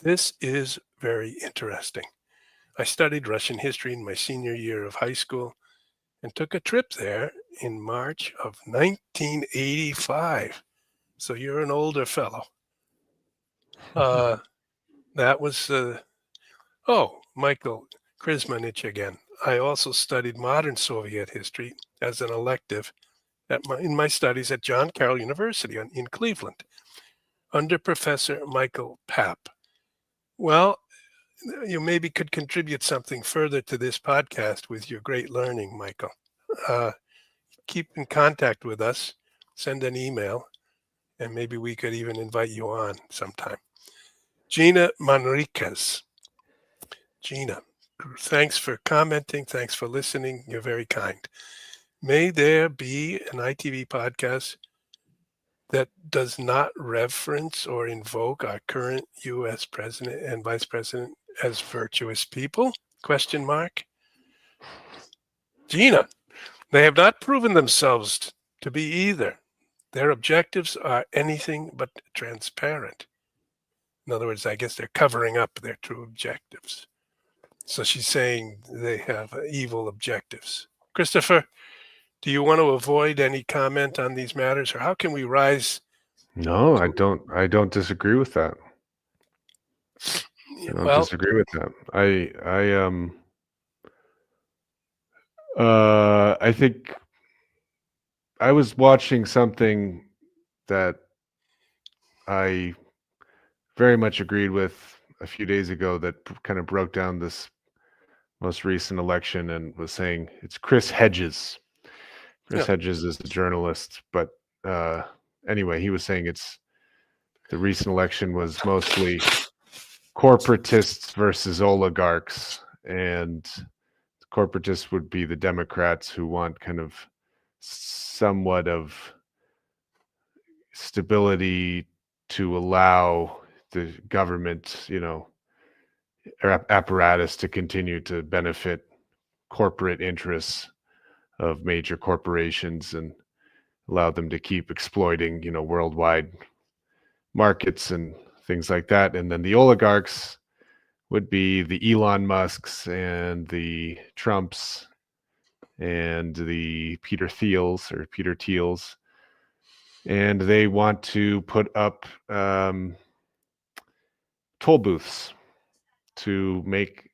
This is very interesting. I studied Russian history in my senior year of high school and took a trip there in March of 1985. So you're an older fellow. That was, Michael Krismanich again. I also studied modern Soviet history as an elective in my studies at John Carroll University in Cleveland under Professor Michael Papp. Well, you maybe could contribute something further to this podcast with your great learning, Michael. Keep in contact with us, send an email, and maybe we could even invite you on sometime. Gina Manriquez. Gina, thanks for commenting. Thanks for listening. You're very kind. May there be an ITV podcast that does not reference or invoke our current U.S. president and vice president as virtuous people? ? Gina, they have not proven themselves to be either. Their objectives are anything but transparent. In other words, I guess they're covering up their true objectives. So she's saying they have evil objectives. Christopher, do you want to avoid any comment on these matters, or how can we rise? No, I don't disagree with that. I don't disagree with that. I think I was watching something that I very much agreed with a few days ago that kind of broke down this most recent election and was saying it's Chris Hedges. Chris Yeah. Hedges is the journalist, but uh, anyway, he was saying it's the recent election was mostly corporatists versus oligarchs, and corporatists would be the Democrats who want kind of somewhat of stability to allow the government, or apparatus to continue to benefit corporate interests of major corporations and allow them to keep exploiting, worldwide markets and things like that. And then the oligarchs would be the Elon Musks and the Trumps and the Peter Thiels, and they want to put up toll booths to make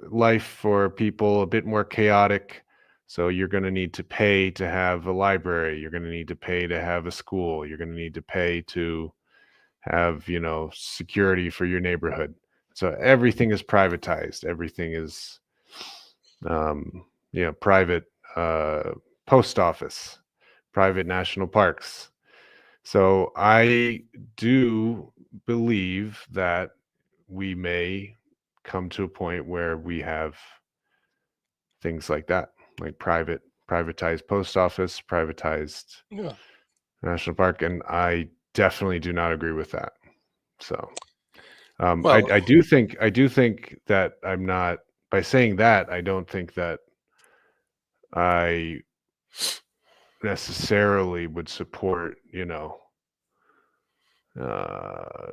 life for people a bit more chaotic. So you're going to need to pay to have a library. You're going to need to pay to have a school. You're going to need to pay to have, security for your neighborhood. So everything is privatized. Everything is, private post office, private national parks. So I do believe that we may come to a point where we have things like that, like privatized post office, privatized Yeah. national park, and I definitely do not agree with that. So Well, I do think that I'm not, by saying that, I don't think that I necessarily would support, uh,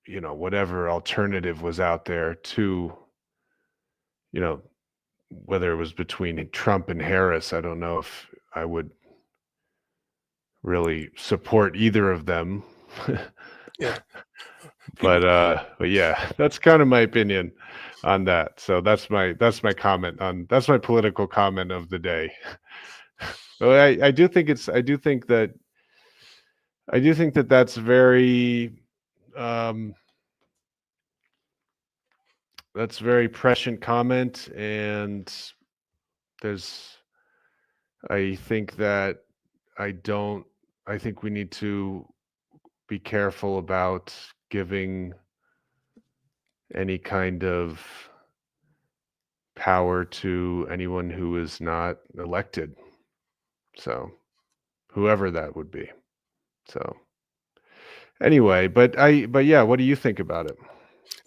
whatever alternative was out there to, whether it was between Trump and Harris. I don't know if I would really support either of them. yeah. People, But yeah, that's kind of my opinion on that. So that's my comment on, that's my political comment of the day. Well, I do think that that's very prescient comment, and I think that I think we need to be careful about giving any kind of power to anyone who is not elected. So whoever that would be. So anyway, but yeah, what do you think about it?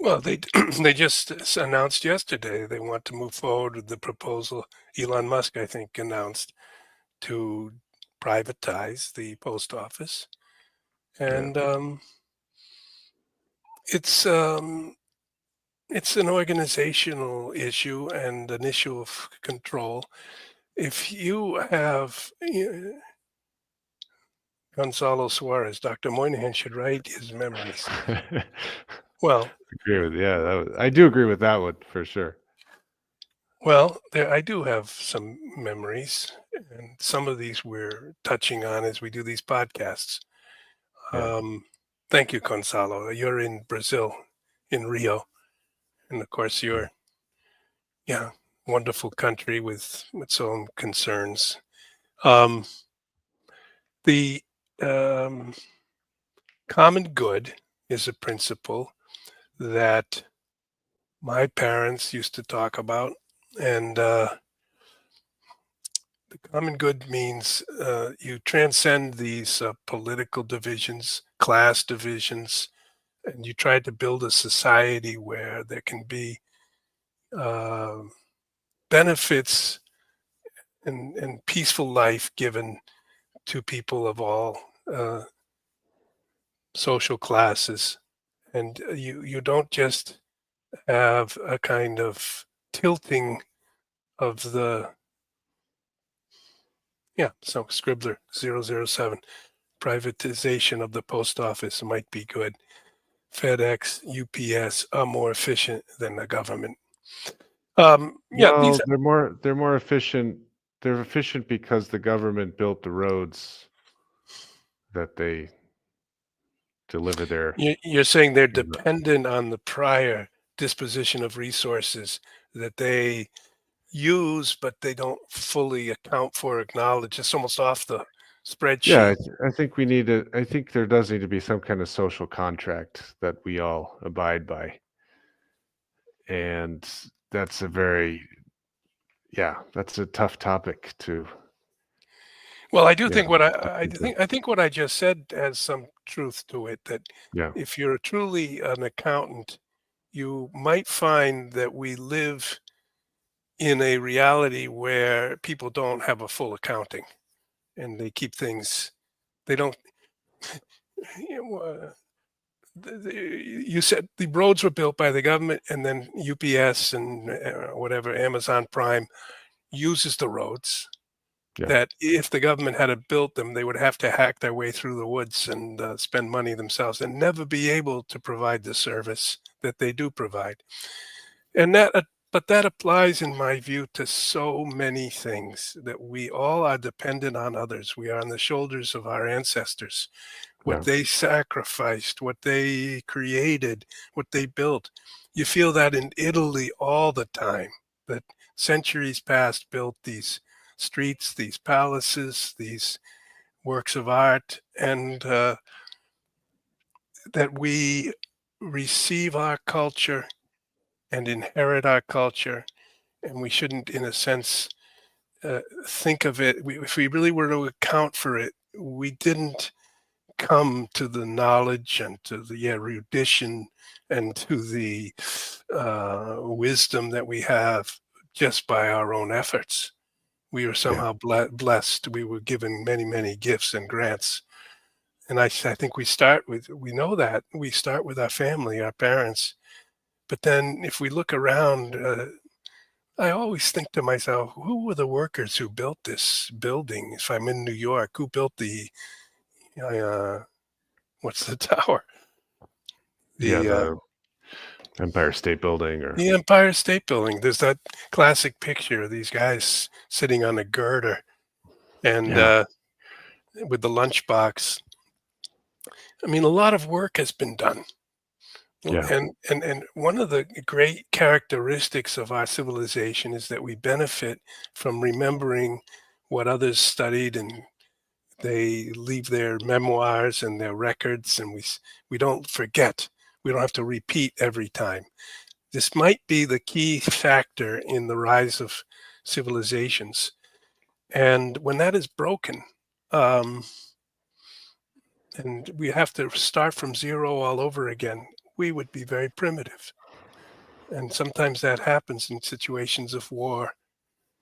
well, they they just announced yesterday they want to move forward with the proposal. Elon Musk, I think, announced to privatize the post office, Yeah. and it's it's an organizational issue and an issue of control. If you have Gonzalo Suarez, Dr. Moynihan should write his memories. Well, Agree with, yeah, I do agree with that one for sure. well, there I do have some memories, and some of these we're touching on as we do these podcasts. Yeah. Thank you, Gonzalo. You're in Brazil, in Rio, and of course, you're wonderful country with its own concerns. Um, the common good is a principle that my parents used to talk about, and the common good means you transcend these political divisions, class divisions, and you try to build a society where there can be uh, benefits and peaceful life given to people of all uh, social classes. And you don't just have a kind of tilting of the so Scribbler 007 privatization of the post office might be good. FedEx, UPS are more efficient than the government. Yeah, Well, these they're more efficient they're efficient because the government built the roads that they deliver their You're saying they're their dependent on the prior disposition of resources that they use, but they don't fully account for, acknowledge. It's almost off the Yeah, spreadsheet. I think we need to I think there does need to be some kind of social contract that we all abide by. And that's a very that's a tough topic to Well, I do yeah, think what look into. I think what I just said has some truth to it, that Yeah, if you're truly an accountant, you might find that we live in a reality where people don't have a full accounting and they keep things they don't you know, you said the roads were built by the government and then UPS and whatever Amazon Prime uses the roads yeah, that if the government had built them, they would have to hack their way through the woods and spend money themselves and never be able to provide the service that they do provide. And but that applies, in my view, to so many things that we all are dependent on others. We are on the shoulders of our ancestors, what yeah, they sacrificed, what they created, what they built. You feel that in Italy all the time, that centuries past built these streets, these palaces, these works of art, and that we receive our culture and inherit our culture. And we shouldn't, in a sense, think of it. If we really were to account for it, we didn't come to the knowledge and to the erudition and to the wisdom that we have just by our own efforts. We were yeah, somehow blessed. We were given many, many gifts and grants. And I think we know that we start with our family, our parents. But then if we look around, I always think to myself, who were the workers who built this building? If I'm in New York, who built uh, what's the tower? yeah, The the Empire State Building or the Empire State Building. There's that classic picture of these guys sitting on a girder and yeah, with the lunchbox. I mean, a lot of work has been done. yeah, And one of the great characteristics of our civilization is that we benefit from remembering what others studied, and they leave their memoirs and their records, and we don't forget. We don't have to repeat every time. This might be the key factor in the rise of civilizations. And when that is broken, um, and we have to start from zero all over again, we would be very primitive. And sometimes that happens in situations of war,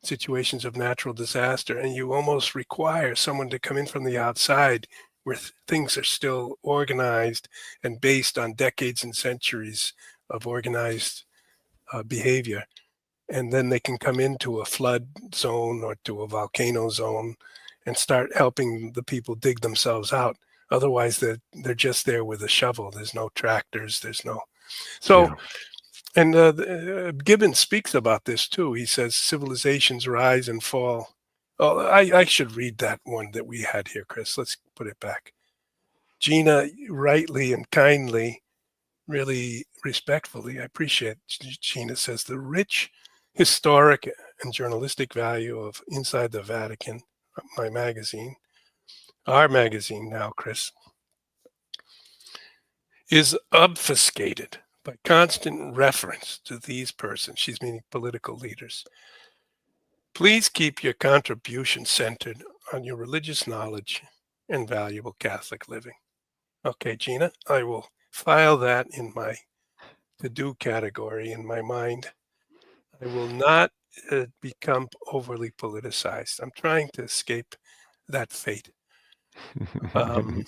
situations of natural disaster, and you almost require someone to come in from the outside where things are still organized and based on decades and centuries of organized behavior. And then they can come into a flood zone or to a volcano zone and start helping the people dig themselves out. Otherwise, they're just there with a shovel. There's no tractors. There's no so. yeah. And Gibbon speaks about this too. He says civilizations rise and fall. Oh, I should read that one that we had here, Chris. Let's put it back. Gina rightly and kindly, really respectfully, I appreciate Gina says the rich historic and journalistic value of Inside the Vatican, my magazine, our magazine now, Chris, is obfuscated by constant reference to these persons. She's meaning political leaders. Please keep your contribution centered on your religious knowledge and valuable Catholic living. Okay, Gina, I will file that in my to-do category in my mind. I will not become overly politicized. I'm trying to escape that fate. Um,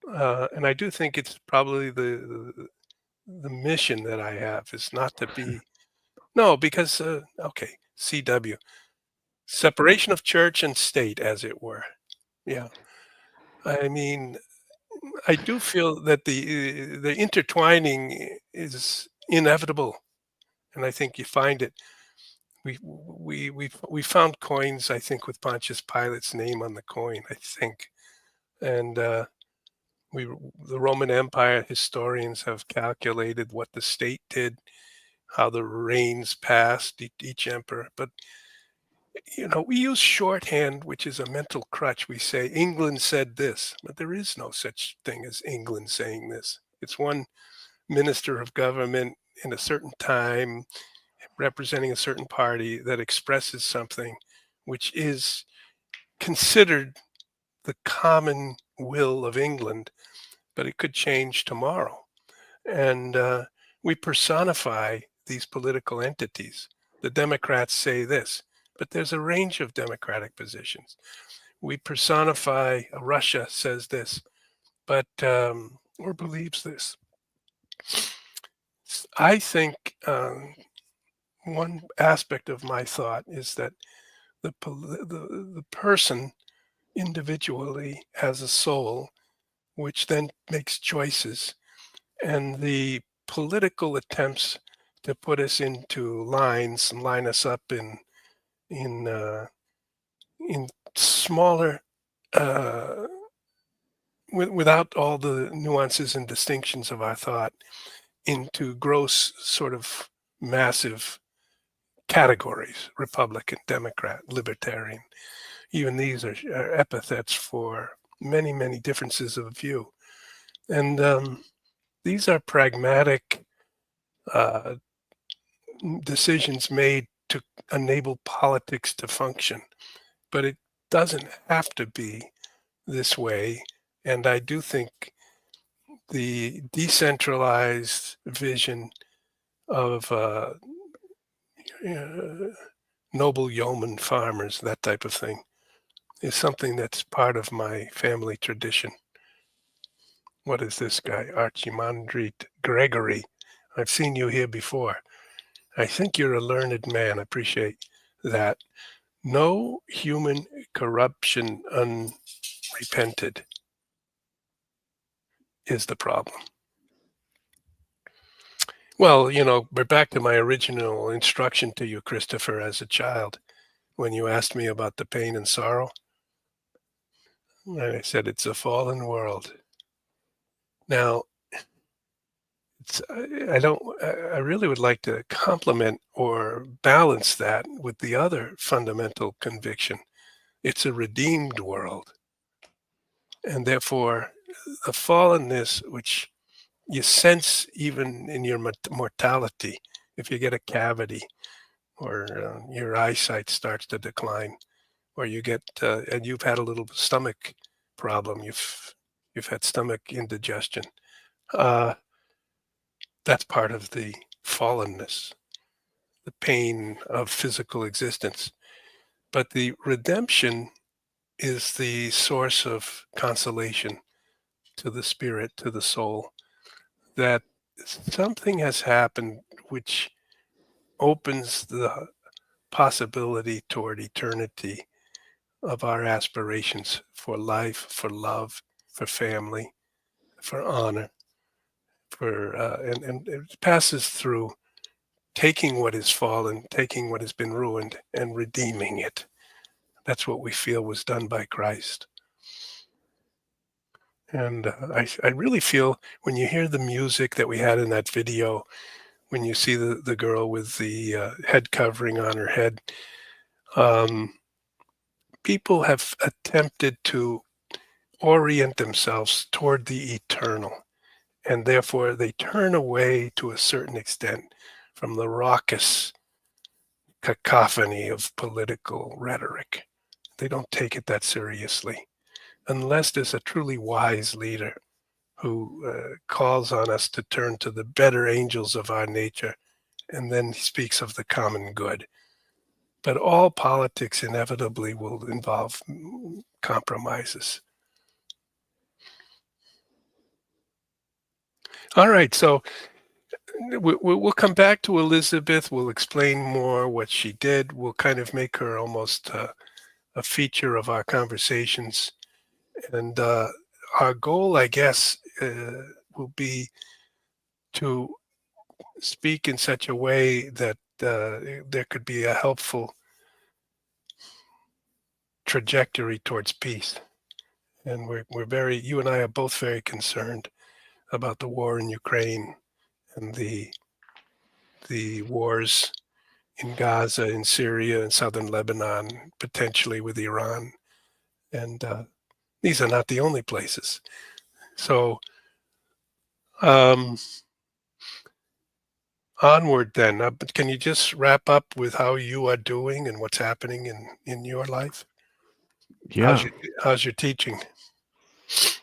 and I do think it's probably the mission that I have is not to be no because okay, CW, separation of church and state, as it were. Yeah, I mean, I do feel that the intertwining is inevitable, and I think you find it. we found coins, I think, with Pontius Pilate's name on the coin, I think, and we the Roman Empire historians have calculated what the state did, how the reigns passed each emperor, but we use shorthand, which is a mental crutch. We say England said this, but there is no such thing as England saying this. It's one minister of government in a certain time representing a certain party that expresses something which is considered the common will of England, but it could change tomorrow. And we personify these political entities. The Democrats say this, but there's a range of democratic positions. We personify Russia says this, but or believes this. I think one aspect of my thought is that the person individually has a soul, which then makes choices, and the political attempts to put us into lines and line us up in smaller without all the nuances and distinctions of our thought into gross sort of massive categories: Republican, Democrat, Libertarian. Even these are epithets for many, many differences of view. And these are pragmatic decisions made to enable politics to function. But it doesn't have to be this way. And I do think the decentralized vision of noble yeoman farmers, that type of thing, is something that's part of my family tradition. What is this guy? Archimandrite Gregory. I've seen you here before. I think you're a learned man. I appreciate that. No human corruption unrepented is the problem. Well, we're back to my original instruction to you, Christopher, as a child, when you asked me about the pain and sorrow. And I said, it's a fallen world. Now, I really would like to complement or balance that with the other fundamental conviction. It's a redeemed world. And therefore, the fallenness, which you sense even in your mortality, if you get a cavity or your eyesight starts to decline, or you get, and you've had a little stomach problem, you've had stomach indigestion. That's part of the fallenness, the pain of physical existence. But the redemption is the source of consolation to the spirit, to the soul, that something has happened which opens the possibility toward eternity of our aspirations for life, for love, for family, for honor, and it passes through taking what is fallen, taking what has been ruined, and redeeming it. That's what we feel was done by Christ. And I really feel when you hear the music that we had in that video, when you see the girl with the head covering on her head, people have attempted to orient themselves toward the eternal. And therefore, they turn away to a certain extent from the raucous cacophony of political rhetoric. They don't take it that seriously, unless there's a truly wise leader who calls on us to turn to the better angels of our nature, and then he speaks of the common good. But all politics inevitably will involve compromises. All right, so we'll come back to Elizabeth. We'll explain more what she did. We'll kind of make her almost a feature of our conversations. And our goal, I guess, will be to speak in such a way that there could be a helpful trajectory towards peace. And you and I are both very concerned about the war in Ukraine and the wars in Gaza, in Syria, in southern Lebanon, potentially with Iran. And these are not the only places. So onward then. But can you just wrap up with how you are doing and what's happening in your life? Yeah, How's your teaching? it's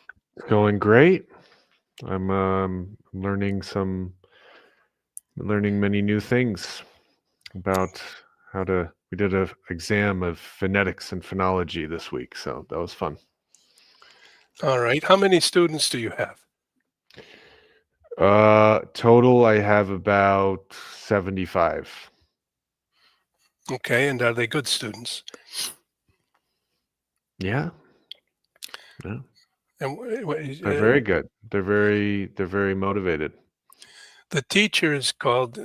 going great. I'm learning many new things about how to. We did an exam of phonetics and phonology this week, so that was fun. All right. How many students do you have? Total, I have about 75. Okay, and are they good students? Yeah, yeah, And they're very good. They're very motivated. the teacher is called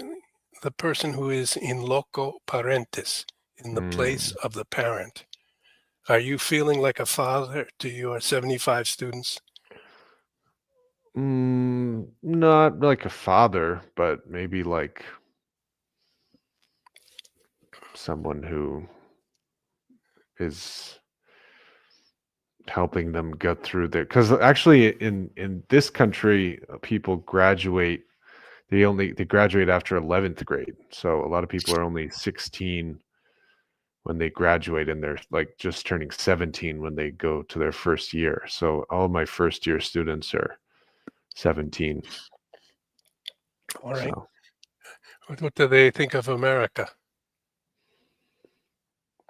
the person who is in loco parentis, in the place Mm. of the parent. Are you feeling like a father to your 75 students? Not like a father, but maybe like someone who is helping them get through there. Because actually, in this country, people graduate. They graduate after 11th grade. So a lot of people are only 16 when they graduate, and they're like just turning 17 when they go to their first year. So all of my first year students are 17. All right. So What do they think of America?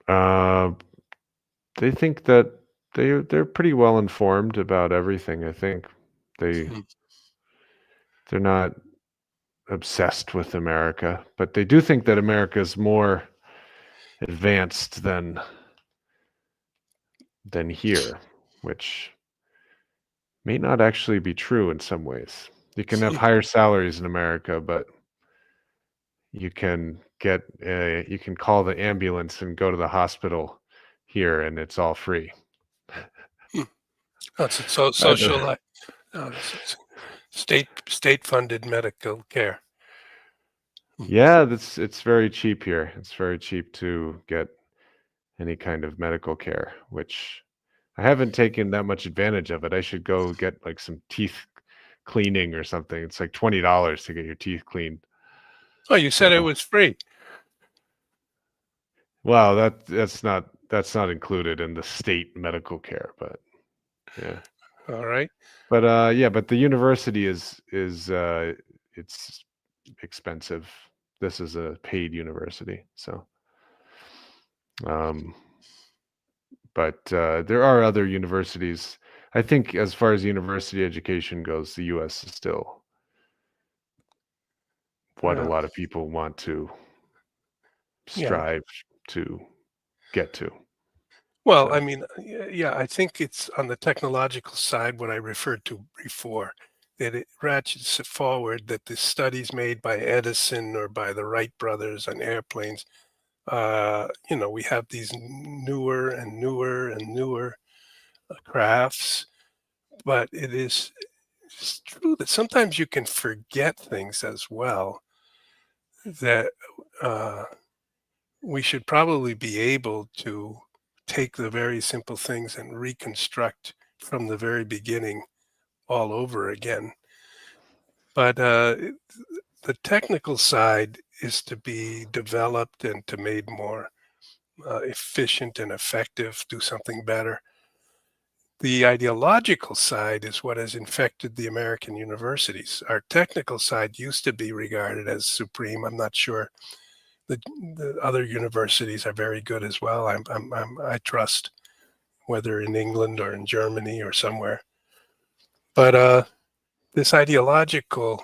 they think that they're pretty well informed about everything. I think they Hmm. they're not obsessed with America, but they do think that America is more advanced than here, which may not actually be true in some ways. You can have higher salaries in America, but you can you can call the ambulance and go to the hospital here, and it's all free. That's I don't- social, state funded medical care. Yeah, it's very cheap here. It's very cheap to get any kind of medical care, which I haven't taken that much advantage of it. I should go get like some teeth cleaning or something. It's like $20 to get your teeth cleaned. Oh, you said it was free. Well, that's not included in the state medical care, but yeah. All right. But yeah, but the university is it's expensive. This is a paid university, so um but there are other universities. I think as far as university education goes, the US is still what a lot of people want to Yeah. strive to get to. Well, So I mean, yeah, I think it's on the technological side, what I referred to before, that it ratchets it forward, that the studies made by Edison or by the Wright brothers on airplanes, we have these newer and newer and newer crafts, but it's true that sometimes you can forget things as well, that uh, we should probably be able to take the very simple things and reconstruct from the very beginning all over again. But the technical side is to be developed and to made more efficient and effective, do something better. The ideological side is what has infected the American universities. Our technical side used to be regarded as supreme. I'm not sure the other universities are very good as well. I trust, whether in England or in Germany or somewhere. But this ideological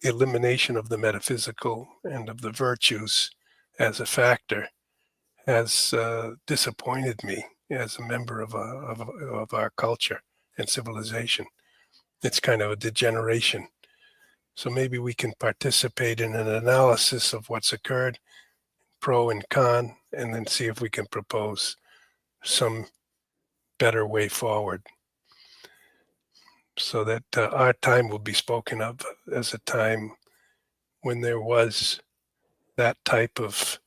elimination of the metaphysical and of the virtues as a factor has disappointed me as a member of our culture and civilization. It's kind of a degeneration. So maybe we can participate in an analysis of what's occurred, pro and con, and then see if we can propose some better way forward, so that our time will be spoken of as a time when there was that type of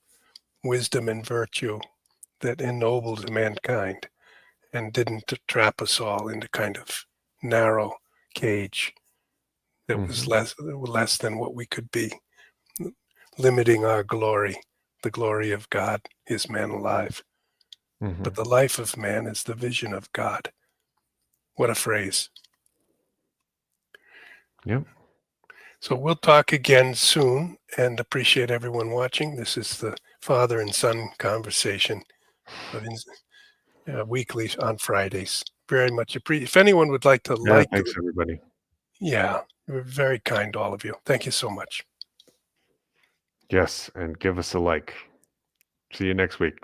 wisdom and virtue that ennobled mankind and didn't trap us all into kind of narrow cage that was less than what we could be, limiting our glory. The glory of God is man alive, but the life of man is the vision of God. What a phrase. Yep. So we'll talk again soon, and appreciate everyone watching. This is the father and son conversation weekly on Fridays. Very much appreciate. If anyone would like to Yeah, thanks everybody. Yeah, you're very kind, all of you. Thank you so much. Yes, and give us a like. See you next week.